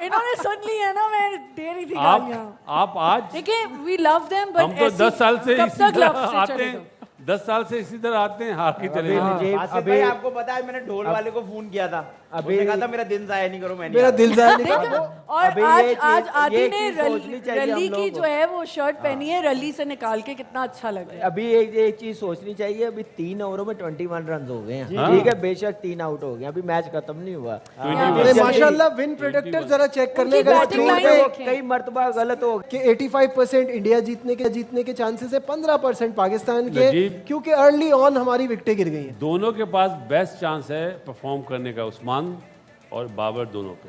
इन्होंने सुन ली है ना, मैं दे रही थी गालियां। आप आज देखिए, वी लव देम बट हम तो 10 साल से कब इसी तक तरह लव से आते चलेगा? हैं, 10 साल से इसी तरह आते हैं, हार के चले जाते हैं। आसिफ भाई, आपको पता है मैंने ढोल वाले को फोन किया था, उसने कहा था मेरा दिन जाया नहीं करो, मैंने मेरा दिल जाया नहीं देखो, करो। और अभी ये आज चीज़- आदि ये ने चीज़ सोचनी चाहिए हम रली लोगों की को। जो है वो शर्ट पहनी है, रली से निकाल के कितना अच्छा लग रहा है। अभी एक चीज सोचनी चाहिए, अभी 3 ओवरों में 21 रन हो गए हैं, ठीक है, बेशक 3 आउट हो गए, अभी मैच खत्म नहीं हुआ। अरे माशाल्लाह, विन प्रेडिक्टर जरा चेक कर लेगा बैटिंग स्क्रीन लाइन पे देखें। कई मर्तबा गलत हो कि 85% इंडिया जीतने के चांसेस है, 15% पाकिस्तान के, नजीब। क्योंकि अर्ली ऑन हमारी विकेटें गिर गई हैं। दोनों के पास बेस्ट चांस है परफॉर्म करने का, उस्मान और बाबर दोनों पे।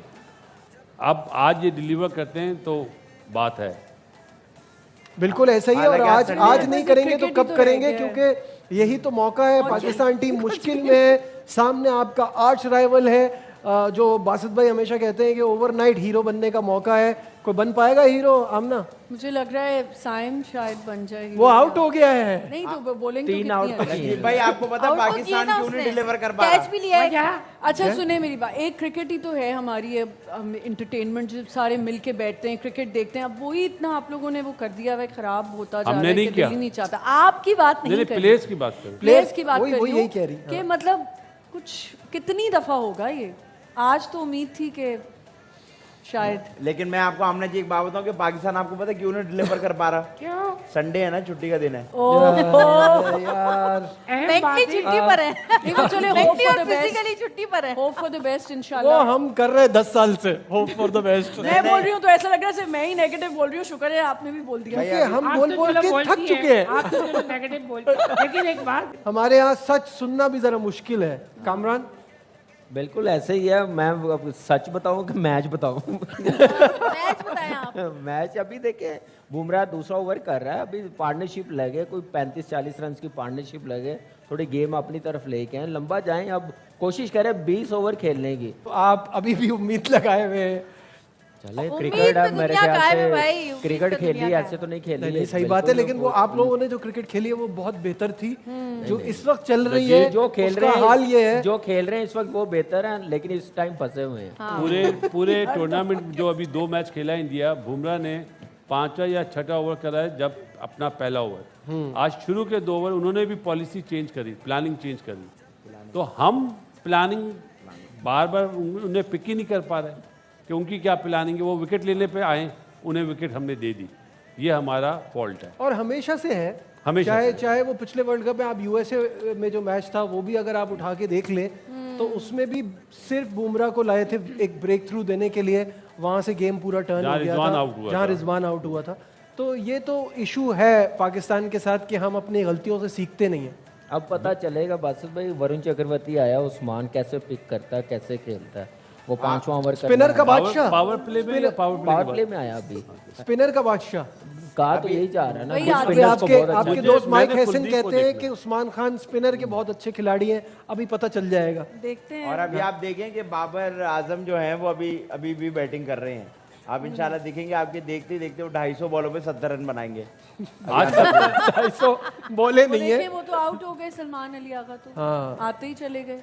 अब आज ये डिलीवर करते हैं तो बात है। बिल्कुल ऐसा ही है, और हालांकि आज आज आज नहीं करेंगे तो कब करेंगे, क्योंकि यही तो मौका है। पाकिस्तान टीम मुश्किल में है, सामने आपका आर्च राइवल है, जो बासित भाई हमेशा कहते हैं कि ओवरनाइट हीरो बनने का मौका है। कोई बन पाएगा हीरो आमना? मुझे लग रहा है साइम शायद बन जाएगी। वो आउट हो गया है। नहीं तो बोलेंगे तो 3 कितनी आउट है? तो नहीं है। भाई आपको पता है Out तो पाकिस्तान किया ना क्यों नहीं उसने। डिलीवर कर पा कैच रहा? भी लिया है। अच्छा सुने मेरी बात, एक क्रिकेट ही तो है हमारी इंटरटेनमेंट, जब सारे मिल के बैठते हैं क्रिकेट देखते हैं, अब वही इतना आप लोगों ने वो कर दिया हुआ है, खराब होता जा रहा हमने है नहीं कि किया। दिल ही नहीं चाहता। आपकी बात नहीं कर रही, प्लेयर्स की बात करें। प्लेयर्स की बात वही- कर वही रही यही कह रही, हूँ कि मतलब कुछ कितनी दफा होगा ये। आज तो उम्मीद थी कि शायद। लेकिन मैं आपको आमना जी एक बात बताऊं कि पाकिस्तान आपको पता है क्यों नहीं डिलीवर कर पा रहा? क्यों? संडे है ना, छुट्टी का दिन है। यार अहम बात मेंटली है। छुट्टी पर है, नहीं वो चले होप मेंटली फॉर और द बेस्ट, फिजिकली छुट्टी पर है। होप फॉर द बेस्ट वो इंशाल्लाह। हम कर रहे हैं 10 साल से, होप फॉर द बेस्ट। मैं बोल रही हूँ तो ऐसा लग रहा है सिर्फ मैं ही नेगेटिव बोल रही हूँ, शुक्र है आपने भी बोल दिया। क्योंकि हम आप बोल तो बोल चलो के बोलती थक चुके हैं। आप तो चलो नेगेटिव बोलते हैं। लेकिन एक बात, हमारे यहाँ सच सुनना भी जरा मुश्किल है। कामरान, बिल्कुल ऐसे ही है। मैं अब सच बताऊं कि मैच बताऊं? मैच बताएं आप। मैच अभी देखे, बुमराह दूसरा ओवर कर रहा है, अभी पार्टनरशिप लगे, कोई 35-40 रन की पार्टनरशिप लगे, थोड़ी गेम अपनी तरफ लेके आए, लंबा जाएं। अब कोशिश करें 20 ओवर खेलने की। तो आप अभी भी उम्मीद लगाए हुए हैं। चले उम्मीद क्रिकेट पे अब मेरे दुनिया ख्याल कायम है से भाई, उम्मीद क्रिकेट पे खेली दुनिया ऐसे तो नहीं खेली नहीं है। सही बात है, लेकिन वो आप लोगों ने जो क्रिकेट खेली है वो बहुत बेहतर थी। जो इस वक्त चल रही है, जो खेल उसका रहे हैं, हाल ये है। जो खेल रहे हैं इस वक्त वो बेहतर है, लेकिन इस टाइम फंसे हुए हैं। पूरे टूर्नामेंट जो अभी 2 मैच खेला इंडिया, बुमराह ने 5वां या 6वां ओवर करा है, जब अपना पहला ओवर। आज शुरू के 2 ओवर उन्होंने भी पॉलिसी चेंज करी, प्लानिंग चेंज करी। तो हम प्लानिंग बार बार उन्हें पिक ही नहीं कर पा रहे कि उनकी क्या प्लानिंग है। वो विकेट लेने पे आए, उन्हें विकेट हमने दे दी, ये हमारा फॉल्ट है। और हमेशा से है, हमेशा चाहे से। चाहे वो पिछले वर्ल्ड कप में आप यूएसए में जो मैच था वो भी अगर आप उठा के देख लें तो उसमें भी सिर्फ बुमराह को लाए थे एक ब्रेक थ्रू देने के लिए, वहां से गेम पूरा टर्न हो जहाँ गया रिजवान था, आउट हुआ जहाँ था। रिजवान आउट हुआ था। तो ये तो इशू है पाकिस्तान के साथ कि हम अपनी गलतियों से सीखते नहीं हैं। अब पता चलेगा बासित भाई, वरुण चक्रवर्ती आया, उस्मान कैसे पिक करता है, कैसे खेलता है, वो 5वां ओवर स्पिनर का बादशाह, पावर प्ले में या पावर प्ले पावर प्ले में आया अभी। स्पिनर का बादशाह। कहा तो यही जा रहा है ना, वही कुछ आगे spinners को आपके बहुत अच्छा आपके मुझे- दोस्त माइक मैंने हैसन कुलदीप को कहते हैं देखा। कि उस्मान खान स्पिनर के बहुत अच्छे खिलाड़ी हैं, अभी पता चल जाएगा। देखते हैं। और अभी आप देखें कि बाबर आजम जो हैं वो अभी भी बैटिंग कर रहे हैं। आप इंशाल्लाह दिखेंगे, आपके देखते ही देखते वो 250 बॉलों पे 70 रन बनाएंगे। आज 250 बोले वो नहीं है। देखिए, वो तो आउट हो गए सलमान अली आगा, तो हाँ। आते ही चले गए।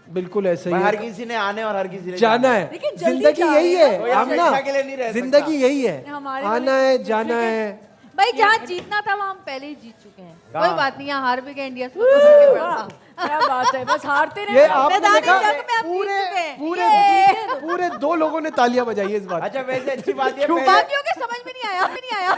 बिल्कुल ऐसे ही भाई, हर है। किसी ने आने और हर किसी ने जाना है, लेकिन जल्दी जिंदगी जा यही रहे हैं है। ना, कोई आमना, हमेशा के लिए नहीं रह जिंदगी सकता। यही है, हमारे आना वाले- है, जाना है। भाई जहाँ जीतना था वहाँ हम पहले ही जीत चुके हैं। कहाँ? कोई बात नहीं, यहाँ हार भी गए इंडिया से, तो फर्क क्या पड़ता। क्या बात है, बस हारते ये रहे। आपने मैदानी देखा, जंग में हम जीत पूरे चुके हैं। पूरे पूरे 2 लोगों ने तालियां बजाई इस बात। अच्छा, वैसे अच्छी बात है बाकियों के समझ में नहीं आया।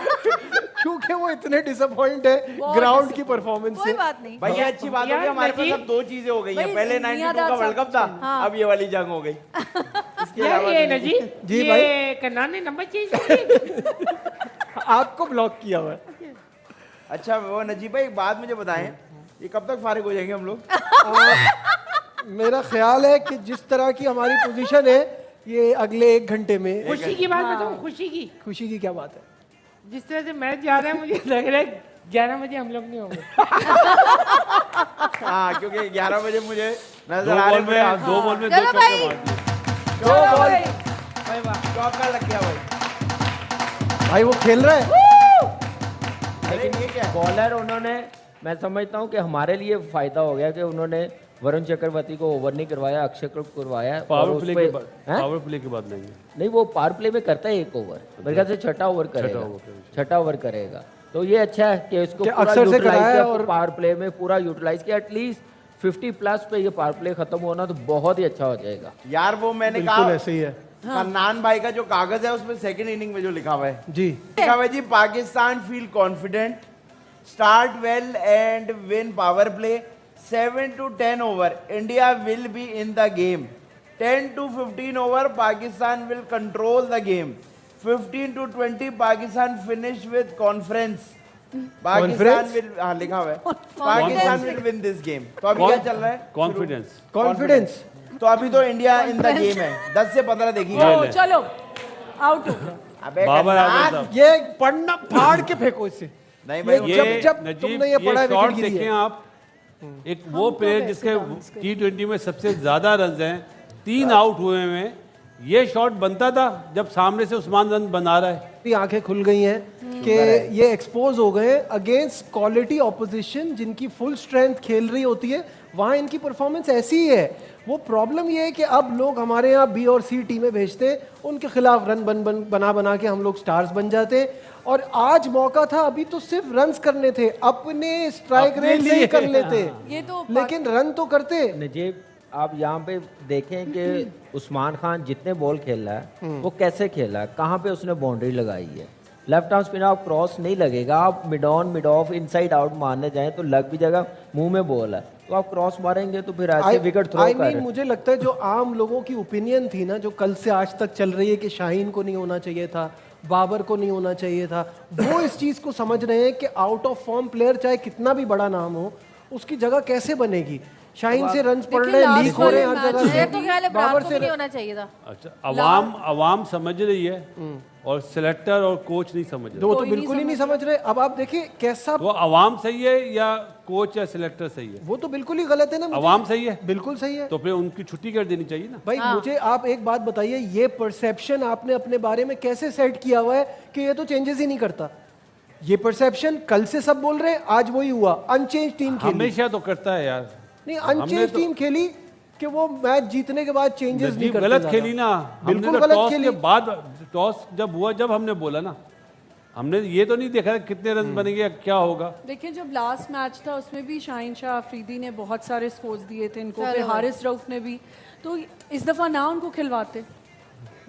क्योंकि वो इतने डिसअपॉइंट है ग्राउंड की परफॉर्मेंस कोई से। बात नहीं। भाई, ये अच्छी बात हो गई, हमारे पास अब 2 चीजें हो गई हैं। भाई, पहले 92 का दुनियादार वर्ल्ड कप था, हाँ। अब ये वाली जंग हो गई। इसके यार अलावा ये नहीं। नजीब, जी ये भाई। कन्ना ने नंबर चेंज किया। आपको ब्लॉक किया हुआ है। अच्छा, वो नजीब भाई एक बात मुझे बताएं, ये कब तक फारिग हो जाएंगे हम लोग? मेरा ख्याल है कि जिस तरह की हमारी पोजीशन है, ये अगले 1 घंटे में। खुशी की बात बताऊं, खुशी की, खुशी की क्या बात है? जिस तरह से मैच जा रहा है मुझे लग रहा है 11 बजे हम लोग नहीं होंगे। हाँ क्योंकि 11 बजे मुझे दो नजर आ रहे बॉल में दो बॉल में दो चलो भाई। चौके मार दिए। चलो भाई। चौका लग गया भाई। भाई वो खेल रहा है। लेकिन ये क्या है? बॉलर उन्होंने, मैं समझता हूँ कि हमारे लिए फायदा हो गया कि उन्होंने वरुण चक्रवर्ती को ओवर नहीं करवाया, अक्षय को करवाया। और पावर उस प्ले पे- के बाद हैं? पावर प्ले के बाद नहीं नहीं, वो पावर प्ले में करता है एक ओवर, मेरे ख्याल से छठा ओवर करेगा, छठा ओवर करेगा। तो ये अच्छा है कि इसको कि पूरा अक्षर से यूटिलाइज कराया किया और- पावर प्ले में, पूरा यूटिलाइज किया। एटलीस्ट 50 प्लस पे ये पावर प्ले खत्म होना तो बहुत ही अच्छा हो जाएगा। यार वो मैंने बिल्कुल कहा ऐसे ही है फरनान भाई का जो कागज है उसमें सेकंड इनिंग में जो लिखा हुआ है, जी। लिखा हुआ है जी, Pakistan feel confident, start well and win power play, 7 to 10 over India will be in the game, 10 to 15 over Pakistan will control the game, 15 to 20 Pakistan finish with conference, Pakistan Conference? will, हाँ लिखा हुआ है, Pakistan will win this game। तो अभी क्या चल रहा है? कॉन्फिडेंस। कॉन्फिडेंस। तो अभी तो इंडिया इन द गेम है, 10 से 15 देखिए। ओ, चलो आउट हो गया। अबे बाबर कन्नान। आजम साहब, ये पढ़ना फाड़ के फेंको इससे। नहीं भाई ये जब- जब नजीब, तुमने ये पढ़ा है, शॉट विकेट गिरी देखें है। आप, एक वो प्लेयर जिसके T20 में सबसे ज्यादा रन हैं, 3 आउट हुए हैं, ये शॉट बनता था जब सामने से उस्मान रन बना रहा है। की आंखें खुल गई हैं कि ये एक्सपोज हो गए अगेंस्ट क्वालिटी ऑपोजिशन जिनकी फुल स्ट्रेंथ खेल रही होती है, वहाँ इनकी परफॉर्मेंस ऐसी ही है। वो प्रॉब्लम ये है कि अब लोग हमारे यहाँ बी और सी टीमें भेजते हैं, उनके खिलाफ रन बना के हम लोग स्टार्स बन जाते हैं। और आज मौका था, अभी तो सिर्फ रन्स करने थे, अपने स्ट्राइक अपने रेट से ही लिए। कर लेते, ये तो लेकिन रन तो करते। नजीब, आप यहाँ पे देखें कि उस्मान खान जितने बॉल खेल रहा है वो कैसे खेला है, कहाँ पे उसने बाउंड्री लगाई है। लेफ्ट आर्म स्पिन आप क्रॉस नहीं लगेगा, आप mid on mid of inside out मारने जाएं तो लग भी जाएगा, मुंह में बॉल है तो आप क्रॉस मारेंगे तो फिर ऐसे विकेट थ्रो आई कर मीन मुझे लगता है जो आम लोगों की ओपिनियन थी ना, जो कल से आज तक चल रही है कि शाहीन को नहीं होना चाहिए था, बाबर को नहीं होना चाहिए था, वो इस चीज को समझ रहे हैं कि आउट ऑफ फॉर्म प्लेयर चाहे कितना भी बड़ा नाम हो, उसकी जगह कैसे बनेगी। शाहीन से रन पड़ रहे हैं, लीक हो रहे हैं हर जगह मुझे से। तो ख्याल है बाबर बाबर को से भी नहीं होना चाहिए था। अच्छा, अवाम समझ रही है और सिलेक्टर और कोच नहीं समझ रहे। वो तो बिल्कुल ही नहीं समझ रहे। अब आप देखिए कैसा, वो अवाम सही है या कोच या सिलेक्टर सही है? वो तो बिल्कुल ही गलत है ना। अवाम सही है, बिल्कुल सही है। तो फिर उनकी छुट्टी कर देनी चाहिए ना। भाई मुझे आप एक बात बताइए, ये परसेप्शन आपने अपने बारे में कैसे सेट किया हुआ है कि ये तो चेंजेस ही नहीं करता। ये परसेप्शन कल से सब बोल रहे हैं, आज वही हुआ। अनचेंज टीम खेली, हमेशा तो करता है यार। नहीं हमने अनचेंज तो- टीम खेली कि वो मैच जीतने के बाद चेंजेस नहीं नजीब करते। गलत ज्यादा। खेली ना, बिल्कुल हमने तो गलत टॉस खेली। के बाद, टॉस जब हुआ जब हमने बोला ना, हमने ये तो नहीं देखा कितने रन बनेंगे या क्या होगा। देखिए जब लास्ट मैच था उसमें भी शाहीन शाह अफरीदी ने बहुत सारे स्कोर्स दिए थे इनको, चलो फिर भाई। हारिस रऊफ ने भी, तो इस दफ़ा ना उनको खिलवाते।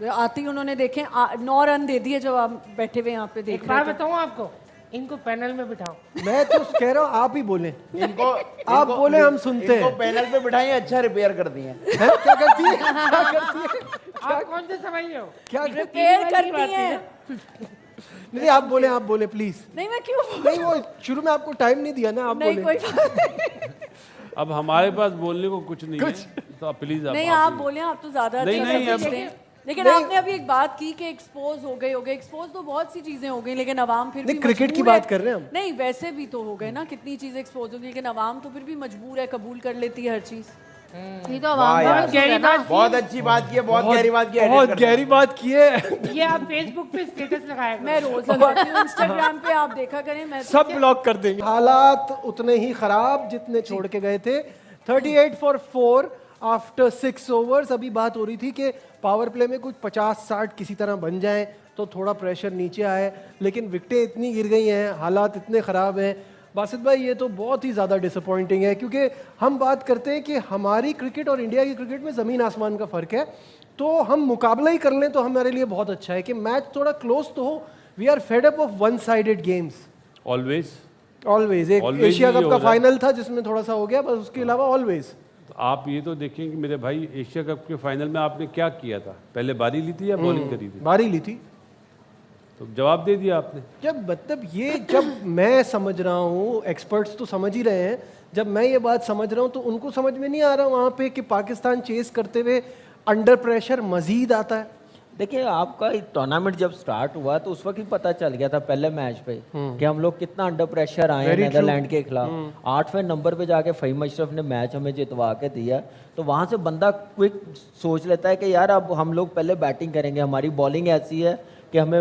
आते ही उन्होंने देखे 9 रन दे दिए जब आप बैठे हुए यहाँ पे देख एक बात रहे थे। बताऊं आपको, इनको पैनल में बिठाओ। मैं तो कह रहा हूँ आप ही बोले, इनको आप बोले हम सुनते इनको हैं। पैनल पे बिठाइए, अच्छा रिपेयर कर दिए। हैं? क्या करती है, क्या करती है, आप कौन से समझ रहे हो? क्या रिपेयर करती हैं। नहीं आप बोले प्लीज। नहीं मैं क्यों नहीं वो शुरू में आपको टाइम नहीं दिया ना, आप नहीं बोले। कोई बात नहीं। अब हमारे पास बोलने को कुछ नहीं है, तो प्लीज नहीं आप बोले, आप तो ज्यादा नहीं, अच्छा नहीं, समझते अब- हैं। लेकिन आपने अभी एक बात की कि एक्सपोज हो गए एक्सपोज तो बहुत सी चीजें हो गई, लेकिन अवाम फिर नहीं, भी क्रिकेट की मजबूर है। बात कर रहे हैं हम। नहीं वैसे भी तो हो गए ना, कितनी चीजें एक्सपोज हो गई, लेकिन अवाम तो फिर भी मजबूर है, कबूल कर लेती है हर चीज। ये तो वाह यार, आवाम गहरी बात बहुत अच्छी बात की है, बहुत गहरी बात की है। बहुत edit कर गहरी बात की है। ये आप फेसबुक पे स्टेटस लगाया करो। मैं रोज लगाती हूँ इंस्टाग्राम पे, आप देखा करें। मैं सब ब्लॉक कर देंगे। हालात उतने ही खराब जितने छोड़ के गए थे। 38 for 4 आफ्टर 6 ओवर्स। अभी बात हो रही थी कि पावर प्ले में कुछ 50-60 किसी तरह बन जाए तो थोड़ा प्रेशर नीचे आए, लेकिन विकेटें इतनी गिर गई हैं, हालात इतने ख़राब हैं। बासित भाई ये तो बहुत ही ज़्यादा डिसअपॉइंटिंग है, क्योंकि हम बात करते हैं कि हमारी क्रिकेट और इंडिया की क्रिकेट में ज़मीन आसमान का फ़र्क है, तो हम मुकाबला ही कर लें तो हमारे लिए बहुत अच्छा है कि मैच थोड़ा क्लोज तो हो। We are fed up of one sided games always. Always. एक Always एशिया ही कप हो का रहा है। फाइनल था जिसमें थोड़ा सा हो गया, बस उसके अलावा ऑलवेज। तो आप ये तो देखें कि मेरे भाई एशिया कप के फाइनल में आपने क्या किया था, पहले बारी ली थी या बॉलिंग करी थी? बारी ली थी। तो जवाब दे दिया आपने। जब मतलब ये जब मैं समझ रहा हूँ, एक्सपर्ट्स तो समझ ही रहे हैं, जब मैं ये बात समझ रहा हूँ तो उनको समझ में नहीं आ रहा वहाँ पे कि पाकिस्तान चेस करते हुए अंडर प्रेशर मजीद आता है। देखिए आपका टूर्नामेंट जब स्टार्ट हुआ तो उस वक्त ही पता चल गया था पहले मैच पे कि हम लोग कितना अंडर प्रेशर आए हैं नेदरलैंड के खिलाफ। 8वें नंबर पे जाके फ़हीम अशरफ ने मैच हमें जितवा के दिया, तो वहाँ से बंदा क्विक सोच लेता है कि यार अब हम लोग पहले बैटिंग करेंगे, हमारी बॉलिंग ऐसी है कि हमें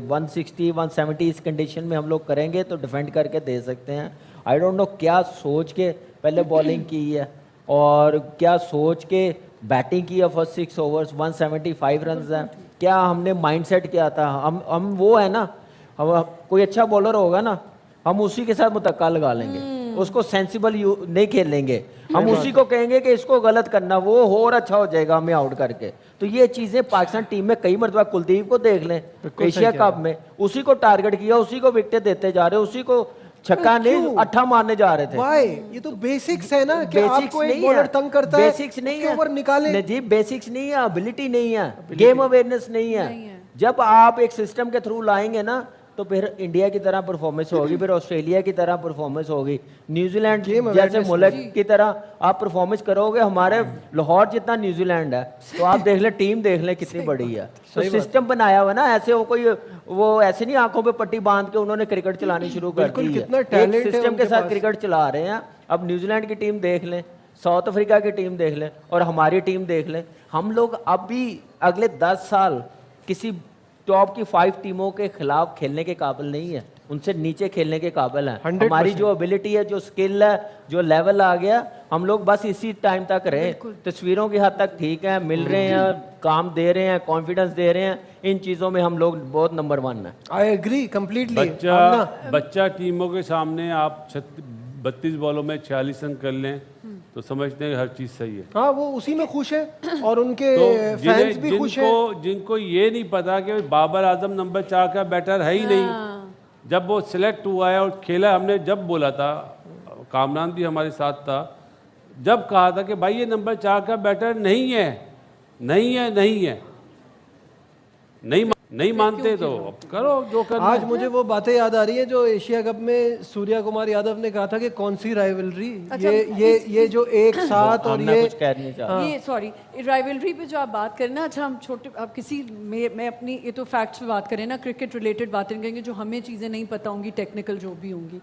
160 170 इस कंडीशन में हम लोग करेंगे तो डिफेंड करके दे सकते हैं। आई डोंट नो क्या सोच के पहले बॉलिंग की है और क्या सोच के बैटिंग की है। फर्स्ट 6 ओवर्स 175 रन हैं, क्या हमने माइंडसेट किया था। हम वो है ना, हम कोई अच्छा बॉलर होगा ना हम उसी के साथ मुतक्का लगा लेंगे, उसको सेंसिबल नहीं खेलेंगे, हम उसी को कहेंगे कि इसको गलत करना, वो हो और अच्छा हो जाएगा हमें आउट करके। तो ये चीजें पाकिस्तान टीम में कई मरतबा, कुलदीप को देख लें एशिया कप में, उसी को टारगेट किया, उसी को विकेट देते जा रहे, उसी को छक्का नहीं अट्ठा मारने जा रहे थे। Why? ये तो बेसिक्स है ना कि आपको एक बॉलर तंग करता है, बेसिक्स नहीं है, ऊपर निकाले जी बेसिक्स नहीं है, एबिलिटी नहीं है, गेम अवेयरनेस नहीं है। जब आप एक सिस्टम के थ्रू लाएंगे ना तो फिर इंडिया की तरह परफॉर्मेंस होगी, फिर ऑस्ट्रेलिया की तरह परफॉर्मेंस होगी, न्यूजीलैंड जैसे मुल्क की तरह आप परफॉर्मेंस करोगे। हमारे लाहौर जितना न्यूजीलैंड है, तो आप देख ले टीम देख ले कितनी बड़ी है। तो सिस्टम बनाया हुआ ना, ऐसे वो ऐसे नहीं आंखों पे पट्टी बांध के उन्होंने क्रिकेट चलानी शुरू कर दी है, एक सिस्टम के साथ क्रिकेट चला रहे हैं। अब न्यूजीलैंड की टीम देख लें, साउथ अफ्रीका की टीम देख लें और हमारी टीम देख लें। हम लोग अभी अगले 10 साल किसी टॉप की 5 टीमों के खिलाफ खेलने के काबिल नहीं है, उनसे नीचे खेलने के काबिल है। हमारी जो एबिलिटी है, जो स्किल है, जो लेवल आ गया, हम लोग बस इसी टाइम तक रहे। तस्वीरों की हद तक ठीक है, मिल रहे हैं, काम दे रहे हैं, कॉन्फिडेंस दे रहे हैं, इन चीजों में हम लोग बहुत नंबर 1 है। I agree completely. बच्चा टीमों के सामने आप 32 बॉलों में 46 रन कर लें तो समझते हैं हर चीज सही है। हाँ, वो उसी में खुश है और उनके तो फैंस भी खुश हैं। जिनको ये नहीं पता कि बाबर आजम नंबर 4 का बैटर है ही नहीं, जब वो सिलेक्ट हुआ है और खेला, हमने जब बोला था, कामरान भी हमारे साथ था, जब कहा था कि भाई ये नंबर 4 का बैटर नहीं है, नहीं है, नहीं है, नहीं मानते तो अब करो जो करना। आज मुझे वो बातें याद आ रही है जो एशिया कप में सूर्या कुमार यादव ने कहा था कि कौन सी राइवलरी, ये जो एक साथ और ये सॉरी राइवलरी पे जो आप बात करें ना, अच्छा हम छोटे अब मैं अपनी ये तो फैक्ट्स पे बात करें ना, क्रिकेट रिलेटेड बातें करेंगे जो हमें चीज़ें नहीं पता होंगी, टेक्निकल जो भी होंगी।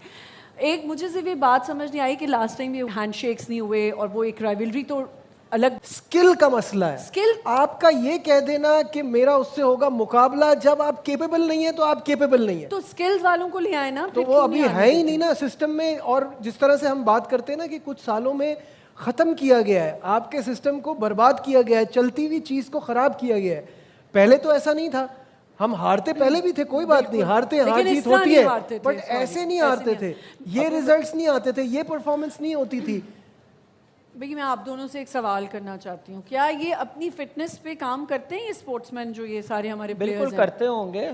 एक मुझे सिर्फ ये बात समझ नहीं आई कि लास्ट टाइम ये हैंडशेक्स नहीं हुए और वो एक राइवलरी तो अलग स्किल का मसला है। स्किल आपका ये कह देना कि मेरा उससे होगा मुकाबला, जब आप केपेबल नहीं है तो आप केपेबल नहीं है, तो स्किल्स वालों को ले आए ना, तो वो अभी है ही नहीं ना सिस्टम में। और जिस तरह से हम बात करते हैं ना कि कुछ सालों में खत्म किया गया है, आपके सिस्टम को बर्बाद किया गया है, चलती हुई चीज को खराब किया गया है। पहले तो ऐसा नहीं था, हम हारते पहले भी थे, कोई बात नहीं, हार जीत होती है, बट ऐसे नहीं हारते थे, ये रिजल्ट्स नहीं आते थे, ये परफॉर्मेंस नहीं होती थी। भैया मैं आप दोनों से एक सवाल करना चाहती हूँ, क्या ये अपनी फिटनेस पे काम करते हैं ये स्पोर्ट्समैन जो ये सारे हमारे बिल्कुल करते होंगे,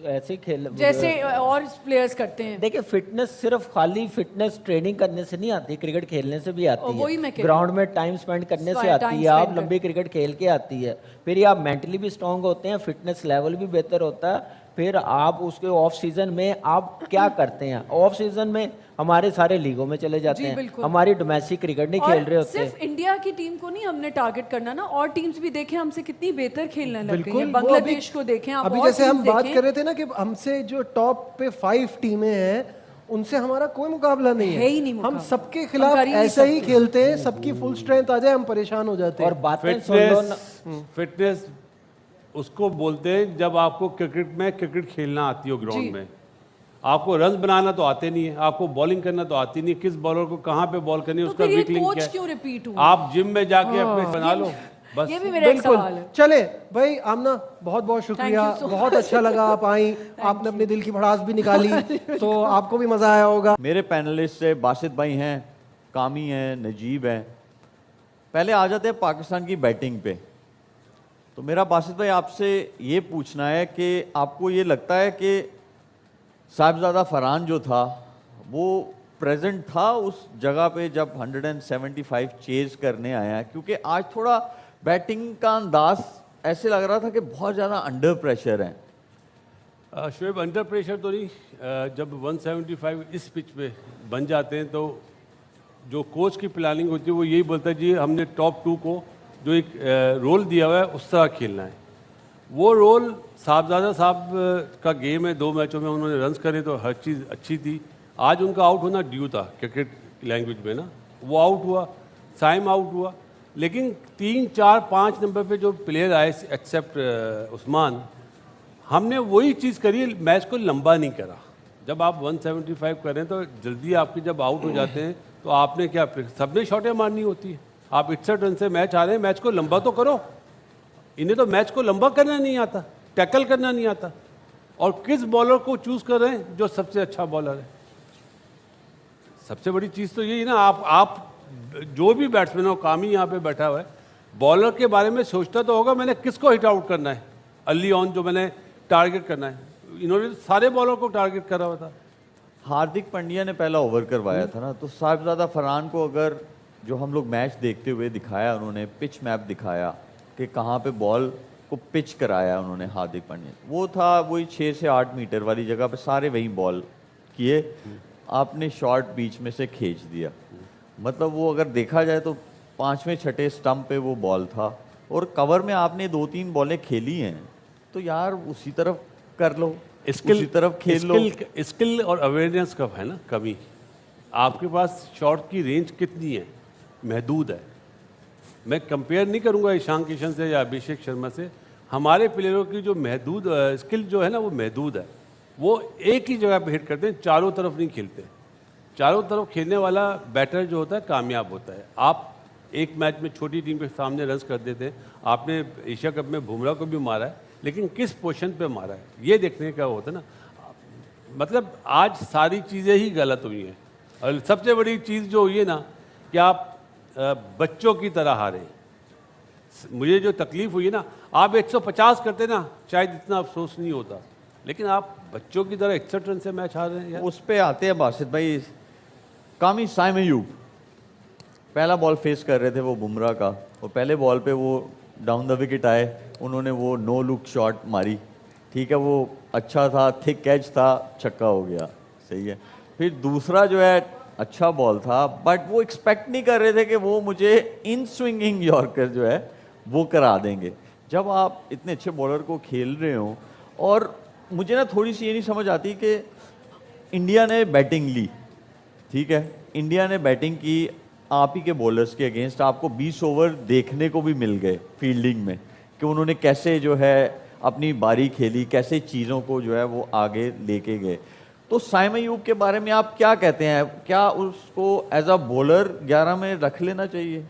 ऐसे खेल जैसे और प्लेयर्स करते हैं। देखिए फिटनेस सिर्फ खाली फिटनेस ट्रेनिंग करने से नहीं आती, क्रिकेट खेलने से भी आती है, ग्राउंड में टाइम स्पेंड करने से आती है, आप लंबी क्रिकेट खेल के आती है, फिर आप मेंटली भी स्ट्रांग होते हैं, फिटनेस लेवल भी बेहतर होता है। फिर आप उसके ऑफ सीजन में आप क्या करते हैं, ऑफ सीजन में हमारे सारे लीगों में चले जाते हैं, हमारी डोमेस्टिक क्रिकेट नहीं खेल रहे होते। सिर्फ इंडिया की टीम को नहीं हमने टारगेट करना ना, और टीम्स भी देखें हमसे कितनी बेहतर खेलने लग गई हैं, बांग्लादेश को देखें आप, अभी जैसे हम बात कर रहे थे ना कि हमसे जो टॉप पे 5 टीमें हैं उनसे हमारा कोई मुकाबला नहीं है, ही नहीं हम सबके खिलाफ ऐसे ही खेलते हैं, सबकी फुल स्ट्रेंथ आ जाए हम परेशान हो जाते हैं। और बातें फिटनेस उसको बोलते हैं जब आपको क्रिकेट खेलना आती हो, ग्राउंड में आपको रन बनाना तो आते नहीं है, आपको बॉलिंग करना तो आती नहीं है, किस बॉलर को कहाँ पे बॉल करनी है, उसका वीक लिंक क्या है, क्यों रिपीट हुआ? आप जिम में जाके अपने बना लो बस। ये भी मेरा एक सवाल है। चले भाई आमना, बहुत बहुत शुक्रिया, बहुत अच्छा लगा आप आई, आपने अपने दिल की भड़ास भी निकाली, तो आपको भी मजा आया होगा। मेरे पैनलिस्ट से बासित भाई हैं, कामी हैं, नजीब हैं। पहले आ जाते हैं पाकिस्तान की बैटिंग पे। तो मेरा बासित भाई आपसे ये पूछना है कि आपको ये लगता है कि साहिबजादा फरहान जो था वो प्रेजेंट था उस जगह पे जब 175 चेज करने आया? क्योंकि आज थोड़ा बैटिंग का अंदाज ऐसे लग रहा था कि बहुत ज़्यादा अंडर प्रेशर है। शोएब अंडर प्रेशर तो नहीं, जब 175 इस पिच पे बन जाते हैं तो जो कोच की प्लानिंग होती है वो यही बोलता है जी हमने टॉप 2 को जो एक रोल दिया हुआ है उस तरह खेलना है। वो रोल साहबजादा साहब का गेम है, 2 मैचों में उन्होंने रन्स करे तो हर चीज़ अच्छी थी। आज उनका आउट होना ड्यू था क्रिकेट लैंग्वेज में ना, वो आउट हुआ, साइम आउट हुआ, लेकिन 3, 4, 5 नंबर पे जो प्लेयर आए एक्सेप्ट उस्मान, हमने वही चीज़ करी, मैच को लंबा नहीं करा। जब आप 175 करें तो जल्दी आपके जब आउट हो जाते हैं तो आपने क्या, सबने शॉटें मारनी होती है। आप 61 रन से मैच आ रहे हैं, मैच को लंबा तो करो। इन्हें तो मैच को लंबा करना नहीं आता, टैकल करना नहीं आता। और किस बॉलर को चूज कर रहे हैं जो सबसे अच्छा बॉलर है। सबसे बड़ी चीज़ तो यही ना, आप जो भी बैट्समैन हो, कामी यहाँ पे बैठा हुआ है, बॉलर के बारे में सोचता तो होगा मैंने किसको हिट आउट करना है, अर्ली ऑन जो मैंने टारगेट करना है। इन्होंने सारे बॉलर को टारगेट करा हुआ था। हार्दिक पांड्या ने पहला ओवर करवाया था ना, तो साहिबजादा फरहान को अगर जो हम लोग मैच देखते हुए दिखाया, उन्होंने पिच मैप दिखाया कि कहाँ पे बॉल को पिच कराया उन्होंने हार्दिक पांड्या, वो था वही 6 से 8 मीटर वाली जगह पे सारे वही बॉल किए, आपने शॉट बीच में से खींच दिया। मतलब वो अगर देखा जाए तो 5वें 6ठे स्टंप पे वो बॉल था, और कवर में आपने 2-3 बॉलें खेली हैं, तो यार उसी तरफ कर लो, उसी तरफ खेल लो। स्किल और अवेयरनेस का है ना कमी। आपके पास शॉट की रेंज कितनी है, महदूद है। मैं कंपेयर नहीं करूंगा ईशान किशन से या अभिषेक शर्मा से, हमारे प्लेयरों की जो महदूद स्किल जो है ना वो महदूद है। वो एक ही जगह पे हिट करते हैं, चारों तरफ नहीं खेलते। चारों तरफ खेलने वाला बैटर जो होता है कामयाब होता है। आप एक मैच में छोटी टीम के सामने रन्स कर देते हैं। आपने एशिया कप में बुमराह को भी मारा है, लेकिन किस पोजीशन पे मारा है ये देखने का होता है ना। मतलब आज सारी चीज़ें ही गलत हुई हैं, और सबसे बड़ी चीज़ जो हुई है ना कि आप बच्चों की तरह हारे। मुझे जो तकलीफ हुई है ना, आप 150 करते ना शायद इतना अफसोस नहीं होता, लेकिन आप बच्चों की तरह 61 रन से मैच हार रहे हैं यार। उस पे आते हैं बासित भाई, कामी साइम अयूब पहला बॉल फेस कर रहे थे वो बुमराह का, और पहले बॉल पे वो डाउन द विकेट आए, उन्होंने वो नो लुक शॉट मारी, ठीक है, वो अच्छा था, थिक कैच था, छक्का हो गया, सही है। फिर दूसरा जो है अच्छा बॉल था, बट वो एक्सपेक्ट नहीं कर रहे थे कि वो मुझे इन स्विंगिंग यॉर्कर जो है वो करा देंगे। जब आप इतने अच्छे बॉलर को खेल रहे हो, और मुझे ना थोड़ी सी ये नहीं समझ आती कि इंडिया ने बैटिंग ली, ठीक है, इंडिया ने बैटिंग की, आप ही के बॉलर्स के अगेंस्ट आपको 20 ओवर देखने को भी मिल गए फील्डिंग में, कि उन्होंने कैसे जो है अपनी बारी खेली, कैसे चीज़ों को जो है वो आगे लेके गए। तो साइम अयूब के बारे में आप क्या कहते हैं, क्या उसको एज अ बॉलर 11 में रख लेना चाहिए?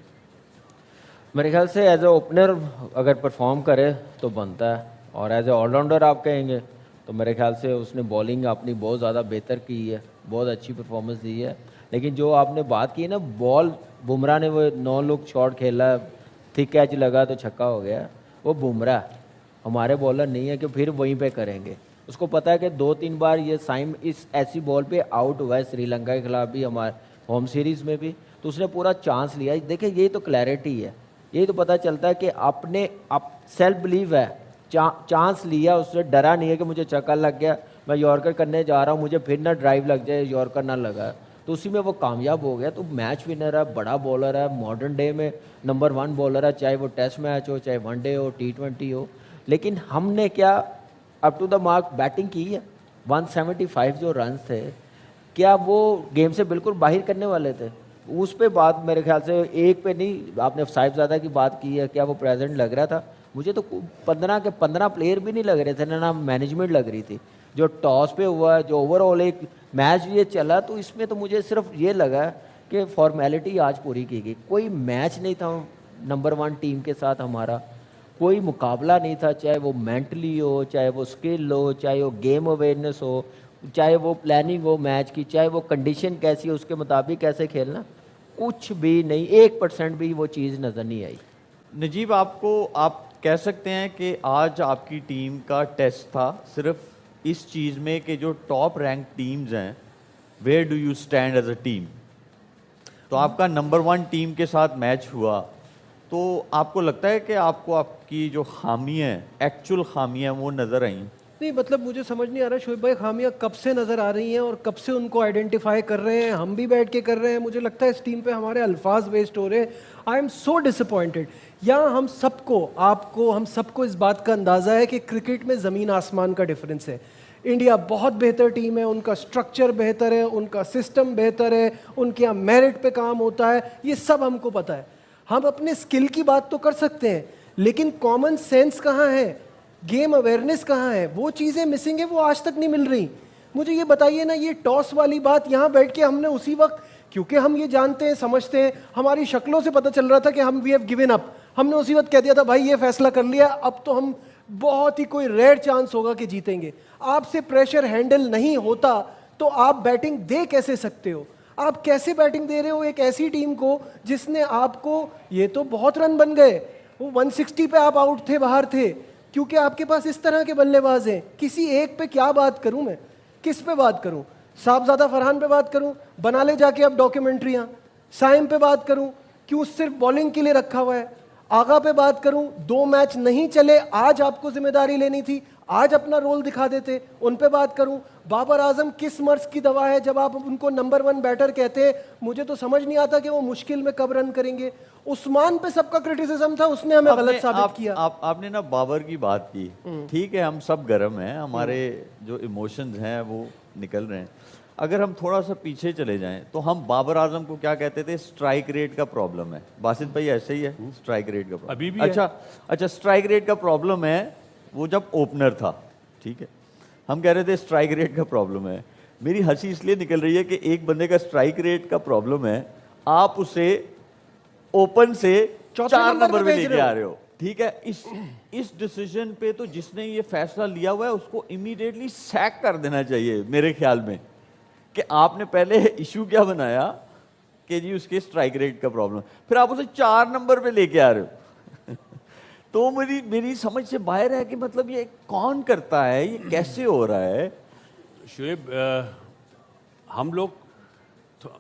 मेरे ख्याल से एज ए ओपनर अगर परफॉर्म करे तो बनता है, और एज ए ऑलराउंडर आप कहेंगे तो मेरे ख्याल से उसने बॉलिंग अपनी बहुत ज़्यादा बेहतर की है, बहुत अच्छी परफॉर्मेंस दी है। लेकिन जो आपने बात की है ना, बॉल बुमराह ने वो नो लुक शॉट खेला, थिक कैच लगा तो छक्का हो गया, वो बुमराह, हमारे बॉलर नहीं है कि फिर वहीं पे करेंगे। उसको पता है कि 2-3 बार ये साइम इस ऐसी बॉल पे आउट हुआ है, श्रीलंका के खिलाफ भी, हमारे होम सीरीज़ में भी, तो उसने पूरा चांस लिया। देखिए यही तो क्लैरिटी है, यही तो पता चलता है कि अपने आप सेल्फ बिलीव है, चांस लिया, उससे डरा नहीं है कि मुझे चक्का लग गया, मैं यॉर्कर करने जा रहा हूँ, मुझे फिर ना ड्राइव लग जाए, यॉर्कर ना लगा, तो उसी में वो कामयाब हो गया। तो मैच विनर है, बड़ा बॉलर है, मॉडर्न डे में नंबर 1 बॉलर है, चाहे वो टेस्ट मैच हो, चाहे वनडे हो, T20 हो। लेकिन हमने क्या up to the mark batting की है। 175 जो रन थे, क्या वो गेम से बिल्कुल बाहर करने वाले थे? उस पे बात मेरे ख्याल से एक पे नहीं, आपने साहिबजादा की बात की है, क्या वो प्रेजेंट लग रहा था? मुझे तो 15 के 15 प्लेयर भी नहीं लग रहे थे, ना मैनेजमेंट लग रही थी। जो टॉस पे हुआ, जो ओवरऑल एक मैच ये चला, तो इसमें तो मुझे सिर्फ ये लगा कि फॉर्मेलिटी आज पूरी की गई। कोई मैच नहीं था नंबर 1 टीम के साथ हमारा, कोई मुकाबला नहीं था, चाहे वो मेंटली हो, चाहे वो स्किल हो, चाहे वो गेम अवेयरनेस हो, चाहे वो प्लानिंग हो मैच की, चाहे वो कंडीशन कैसी है उसके मुताबिक कैसे खेलना, कुछ भी नहीं, 1% भी वो चीज़ नज़र नहीं आई। नजीब, आपको आप कह सकते हैं कि आज आपकी टीम का टेस्ट था सिर्फ इस चीज़ में कि जो टॉप रैंक टीम्स हैं, where do you stand as a team. तो आपका नंबर 1 टीम के साथ मैच हुआ, तो आपको लगता है कि आपको आपकी जो खामियाँ हैं, एक्चुअल खामियाँ वो नज़र आई? नहीं मतलब मुझे समझ नहीं आ रहा शोएब भाई, खामियां कब से नज़र आ रही हैं और कब से उनको आइडेंटिफाई कर रहे हैं, हम भी बैठ के कर रहे हैं। मुझे लगता है इस टीम पे हमारे अल्फाज वेस्ट हो रहे हैं। I am so disappointed. यहाँ हम सबको, आपको, हम सबको इस बात का अंदाज़ा है कि क्रिकेट में ज़मीन आसमान का डिफरेंस है। इंडिया बहुत बेहतर टीम है, उनका स्ट्रक्चर बेहतर है, उनका सिस्टम बेहतर है, उनके यहाँ मेरिट पे काम होता है, ये सब हमको पता है। हम अपने स्किल की बात तो कर सकते हैं, लेकिन कॉमन सेंस कहाँ है, गेम अवेयरनेस कहाँ है, वो चीज़ें मिसिंग है, वो आज तक नहीं मिल रही। मुझे ये बताइए ना, ये टॉस वाली बात यहाँ बैठ के हमने उसी वक्त, क्योंकि हम ये जानते हैं, समझते हैं, हमारी शक्लों से पता चल रहा था कि हम वी हैव गिवन अप, हमने उसी वक्त कह दिया था भाई ये फैसला कर लिया, अब तो हम बहुत ही कोई रेयर चांस होगा कि जीतेंगे। आपसे प्रेशर हैंडल नहीं होता तो आप बैटिंग दे कैसे सकते हो? आप कैसे बैटिंग दे रहे हो एक ऐसी टीम को जिसने आपको, ये तो बहुत रन बन गए, वो 160 पे आप आउट थे, बाहर थे, क्योंकि आपके पास इस तरह के बल्लेबाज हैं। किसी एक पे क्या बात करूं मैं, किस पे बात करूं? साहबजादा फरहान पे बात करूं, बना ले जाके अब डॉक्यूमेंट्रियां। साइम पे बात करूं, क्यों सिर्फ बॉलिंग के लिए रखा हुआ है? आगा पे बात करूं, 2 मैच नहीं चले, आज आपको जिम्मेदारी लेनी थी, आज अपना रोल दिखा देते, उन पे बात करूं। बाबर आजम किस मर्ज की दवा है जब आप उनको नंबर 1 बैटर कहते हैं? मुझे तो समझ नहीं आता कि वो मुश्किल में कब रन करेंगे। उस्मान पे सबका क्रिटिसिज्म था, उसने हमें गलत साबित किया। आपने ना बाबर की बात की, ठीक है, हम सब गर्म हैं, हमारे जो इमोशंस हैं वो निकल रहे हैं। अगर हम थोड़ा सा पीछे चले जाएं तो हम बाबर आजम को क्या कहते थे? स्ट्राइक रेट का प्रॉब्लम है। बासित भाई ऐसे ही है, स्ट्राइक रेट का प्रॉब्लम अभी भी अच्छा, स्ट्राइक रेट का प्रॉब्लम है वो जब ओपनर था, ठीक है, हम कह रहे थे स्ट्राइक रेट का प्रॉब्लम है। मेरी हंसी इसलिए निकल रही है कि एक बंदे का स्ट्राइक रेट का प्रॉब्लम है, आप उसे ओपन से 4 नंबर पे लेके आ रहे हो, ठीक है। इस डिसीजन पे तो जिसने ये फैसला लिया हुआ है उसको इमीडिएटली सैक कर देना चाहिए मेरे ख्याल में, कि आपने पहले इशू क्या बनाया कि जी उसके स्ट्राइक रेट का प्रॉब्लम, फिर आप उसे 4 नंबर पे लेके आ रहे हो। तो मेरी समझ से बाहर है कि मतलब ये कौन करता है, ये कैसे हो रहा है? शुएब, हम लोग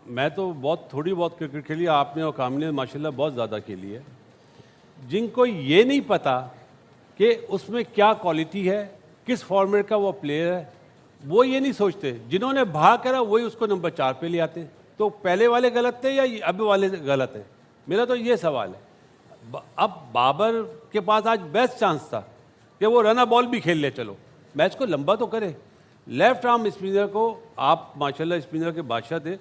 मैं तो थोड़ी बहुत क्रिकेट खेली, आपने और कामिल ने माशाल्लाह बहुत ज़्यादा खेली है। जिनको ये नहीं पता कि उसमें क्या क्वालिटी है, किस फॉर्मेट का वो प्लेयर है, वो ये नहीं सोचते। जिन्होंने भाग करा वही उसको नंबर 4 पे ले आते। तो पहले वाले गलत थे या अभी वाले गलत है? मेरा तो ये सवाल है। अब बाबर के पास आज बेस्ट चांस था कि वो रन बॉल भी खेल ले, चलो मैच को लंबा तो करे। लेफ्ट आर्म स्पिनर को, आप माशाल्लाह स्पिनर के बादशाह थे,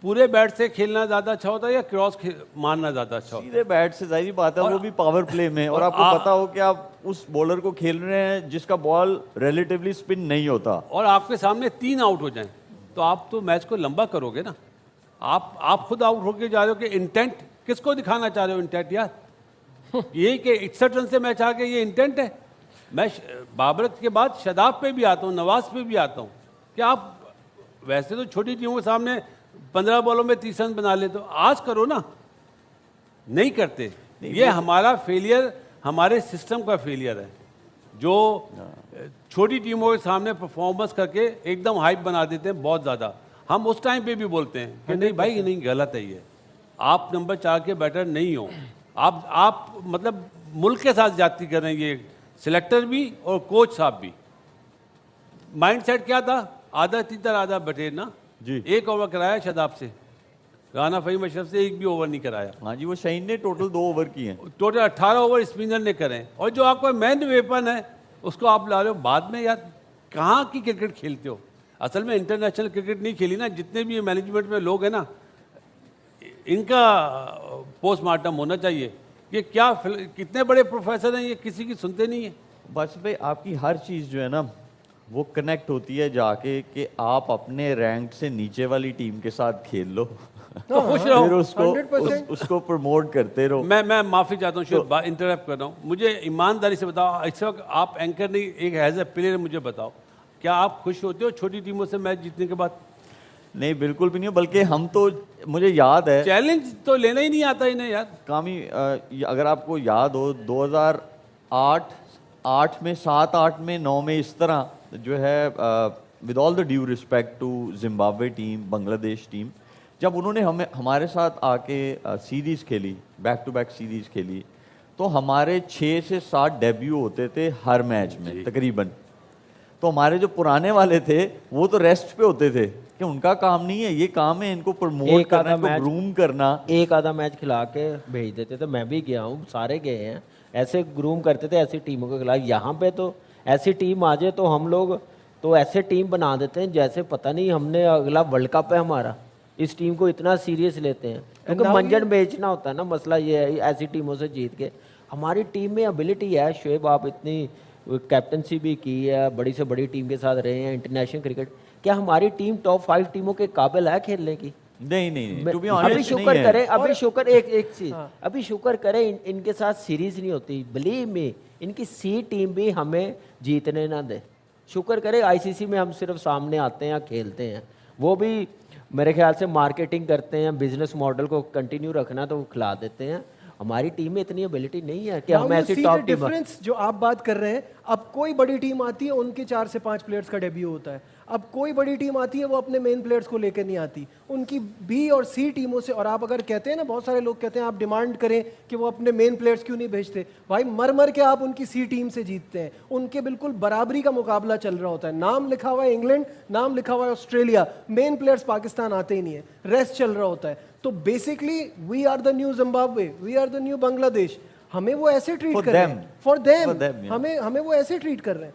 पूरे बैट से खेलना ज़्यादा अच्छा होता है या क्रॉस मारना ज़्यादा अच्छा होता है? सीधे बैट से, जाहिर बात है, वो भी पावर प्ले में, और आपको पता हो कि आप उस बॉलर को खेल रहे हैं जिसका बॉल रिलेटिवली स्पिन नहीं होता, और आपके सामने 3 आउट हो जाएं तो आप तो मैच को लंबा करोगे ना। आप खुद आउट होके जा रहे हो कि इंटेंट किसको दिखाना चाह रहे हो? इंटेंट यार यही कि 61 रन से मैच आ गया, ये इंटेंट है। मैं बाबर के बाद शदाब पे भी आता हूँ, नवाज पे भी आता हूँ कि आप वैसे तो छोटी टीमों के सामने 15 बॉलों में 30 रन बना ले, तो आज करो ना, नहीं करते। ये हमारा फेलियर, हमारे सिस्टम का फेलियर है, जो छोटी टीमों के सामने परफॉर्मेंस करके एकदम हाइप बना देते हैं बहुत ज़्यादा। हम उस टाइम पे भी बोलते हैं कि नहीं भाई, नहीं, गलत है ये, आप नंबर 4 के बैटर नहीं हो, आप मतलब मुल्क के साथ जाती कर रहे हैं, ये सिलेक्टर भी और कोच साहब भी। माइंडसेट क्या था? आधा तीतर आधा बटेर ना जी। 1 ओवर कराया शदाब से, राना फहीम अशरफ से 1 भी ओवर नहीं कराया। हाँ जी, वो शाहीन ने टोटल 2 ओवर किए हैं, टोटल 18 ओवर स्पिनर ने करे। और जो आपका मेन वेपन है उसको आप ला रहे हो बाद में। यार कहाँ की क्रिकेट खेलते हो? असल में इंटरनेशनल क्रिकेट नहीं खेली ना। जितने भी मैनेजमेंट में लोग हैं ना, इनका पोस्टमार्टम होना चाहिए कि क्या कितने बड़े प्रोफेसर हैं, ये किसी की सुनते नहीं है। बस भाई, आपकी हर चीज़ जो है ना वो कनेक्ट होती है जाके कि आप अपने रैंक से नीचे वाली टीम के साथ खेल लो, तो खुश रहो, फिर उसको प्रमोट करते रहो। मैं माफ़ी चाहता हूँ, इंटरप्ट कर रहा हूँ। मुझे ईमानदारी से बताओ, इस वक्त आप एंकर नहीं, एक एज ए प्लेयर मुझे बताओ, क्या आप खुश होते हो छोटी टीमों से मैच जीतने के बाद? नहीं, बिल्कुल भी नहीं, बल्कि हम तो, मुझे याद है, चैलेंज तो लेना ही नहीं आता इन्हें यार। कामी, अगर आपको याद हो 2008 में, 7, 8 में, 9 में, इस तरह जो है, with all the due respect to Zimbabwe team, Bangladesh team, जब उन्होंने हमारे साथ आके सीरीज़ खेली, बैक टू बैक सीरीज़ खेली, तो हमारे 6 से 7 डेब्यू होते थे हर मैच में तकरीबन, तो हमारे जो पुराने वाले थे वो तो रेस्ट पे होते थे कि उनका काम नहीं है, ये काम है इनको प्रमोट एक करना, आधा इनको मैच- ग्रूम करना। एक आधा मैच खिला के भेज देते थे, मैं भी गया हूँ, सारे गए हैं, ऐसे ग्रूम करते थे ऐसी टीमों के खिलाफ। यहाँ पे तो ऐसी टीम आ जाए तो हम लोग तो ऐसे टीम बना देते हैं जैसे पता नहीं हमने अगला वर्ल्ड कप है हमारा, इस टीम को इतना सीरियस लेते हैं क्योंकि now मंजन बेचना होता है ना, मसला ये है ऐसी टीमों से जीत के। हमारी टीम में एबिलिटी है शोएब, आप इतनी कैप्टनसी भी की है, बड़ी से बड़ी टीम के साथ रहे हैं इंटरनेशनल क्रिकेट, क्या हमारी टीम टॉप 5 टीमों के काबिल है खेलने की? नहीं नहीं, to be अभी honest, शुक्र नहीं है। करें, अभी शुक्र एक चीज, अभी शुक्र करें इनके साथ सीरीज नहीं होती, बिलीव मी, इनकी सी टीम भी हमें जीतने ना दे। शुक्र करें आईसीसी में हम सिर्फ सामने आते हैं, खेलते हैं, वो भी मेरे ख्याल से मार्केटिंग करते हैं, बिजनेस मॉडल को कंटिन्यू रखना तो खिला देते हैं। हमारी टीम में इतनी एबिलिटी नहीं है कि हम ऐसी टॉप टीम। डिफरेंस जो आप बात कर रहे हैं, अब कोई बड़ी टीम आती है उनके 4 से 5 प्लेयर्स का डेब्यू होता है, अब कोई बड़ी टीम आती है वो अपने मेन प्लेयर्स को लेकर नहीं आती, उनकी बी और सी टीमों से। और आप अगर कहते हैं ना, बहुत सारे लोग कहते हैं आप डिमांड करें कि वो अपने मेन प्लेयर्स क्यों नहीं भेजते, भाई मर मर के आप उनकी सी टीम से जीतते हैं, उनके बिल्कुल बराबरी का मुकाबला चल रहा होता है, नाम लिखा हुआ है इंग्लैंड, नाम लिखा हुआ है ऑस्ट्रेलिया, मेन प्लेयर्स पाकिस्तान आते ही नहीं है, रेस्ट चल रहा होता है। तो basically we are the new Zimbabwe, we are the new Bangladesh, हमें वो ऐसे ट्रीट कर रहे हैं, फॉर देम, हमें वो ऐसे ट्रीट कर रहे हैं।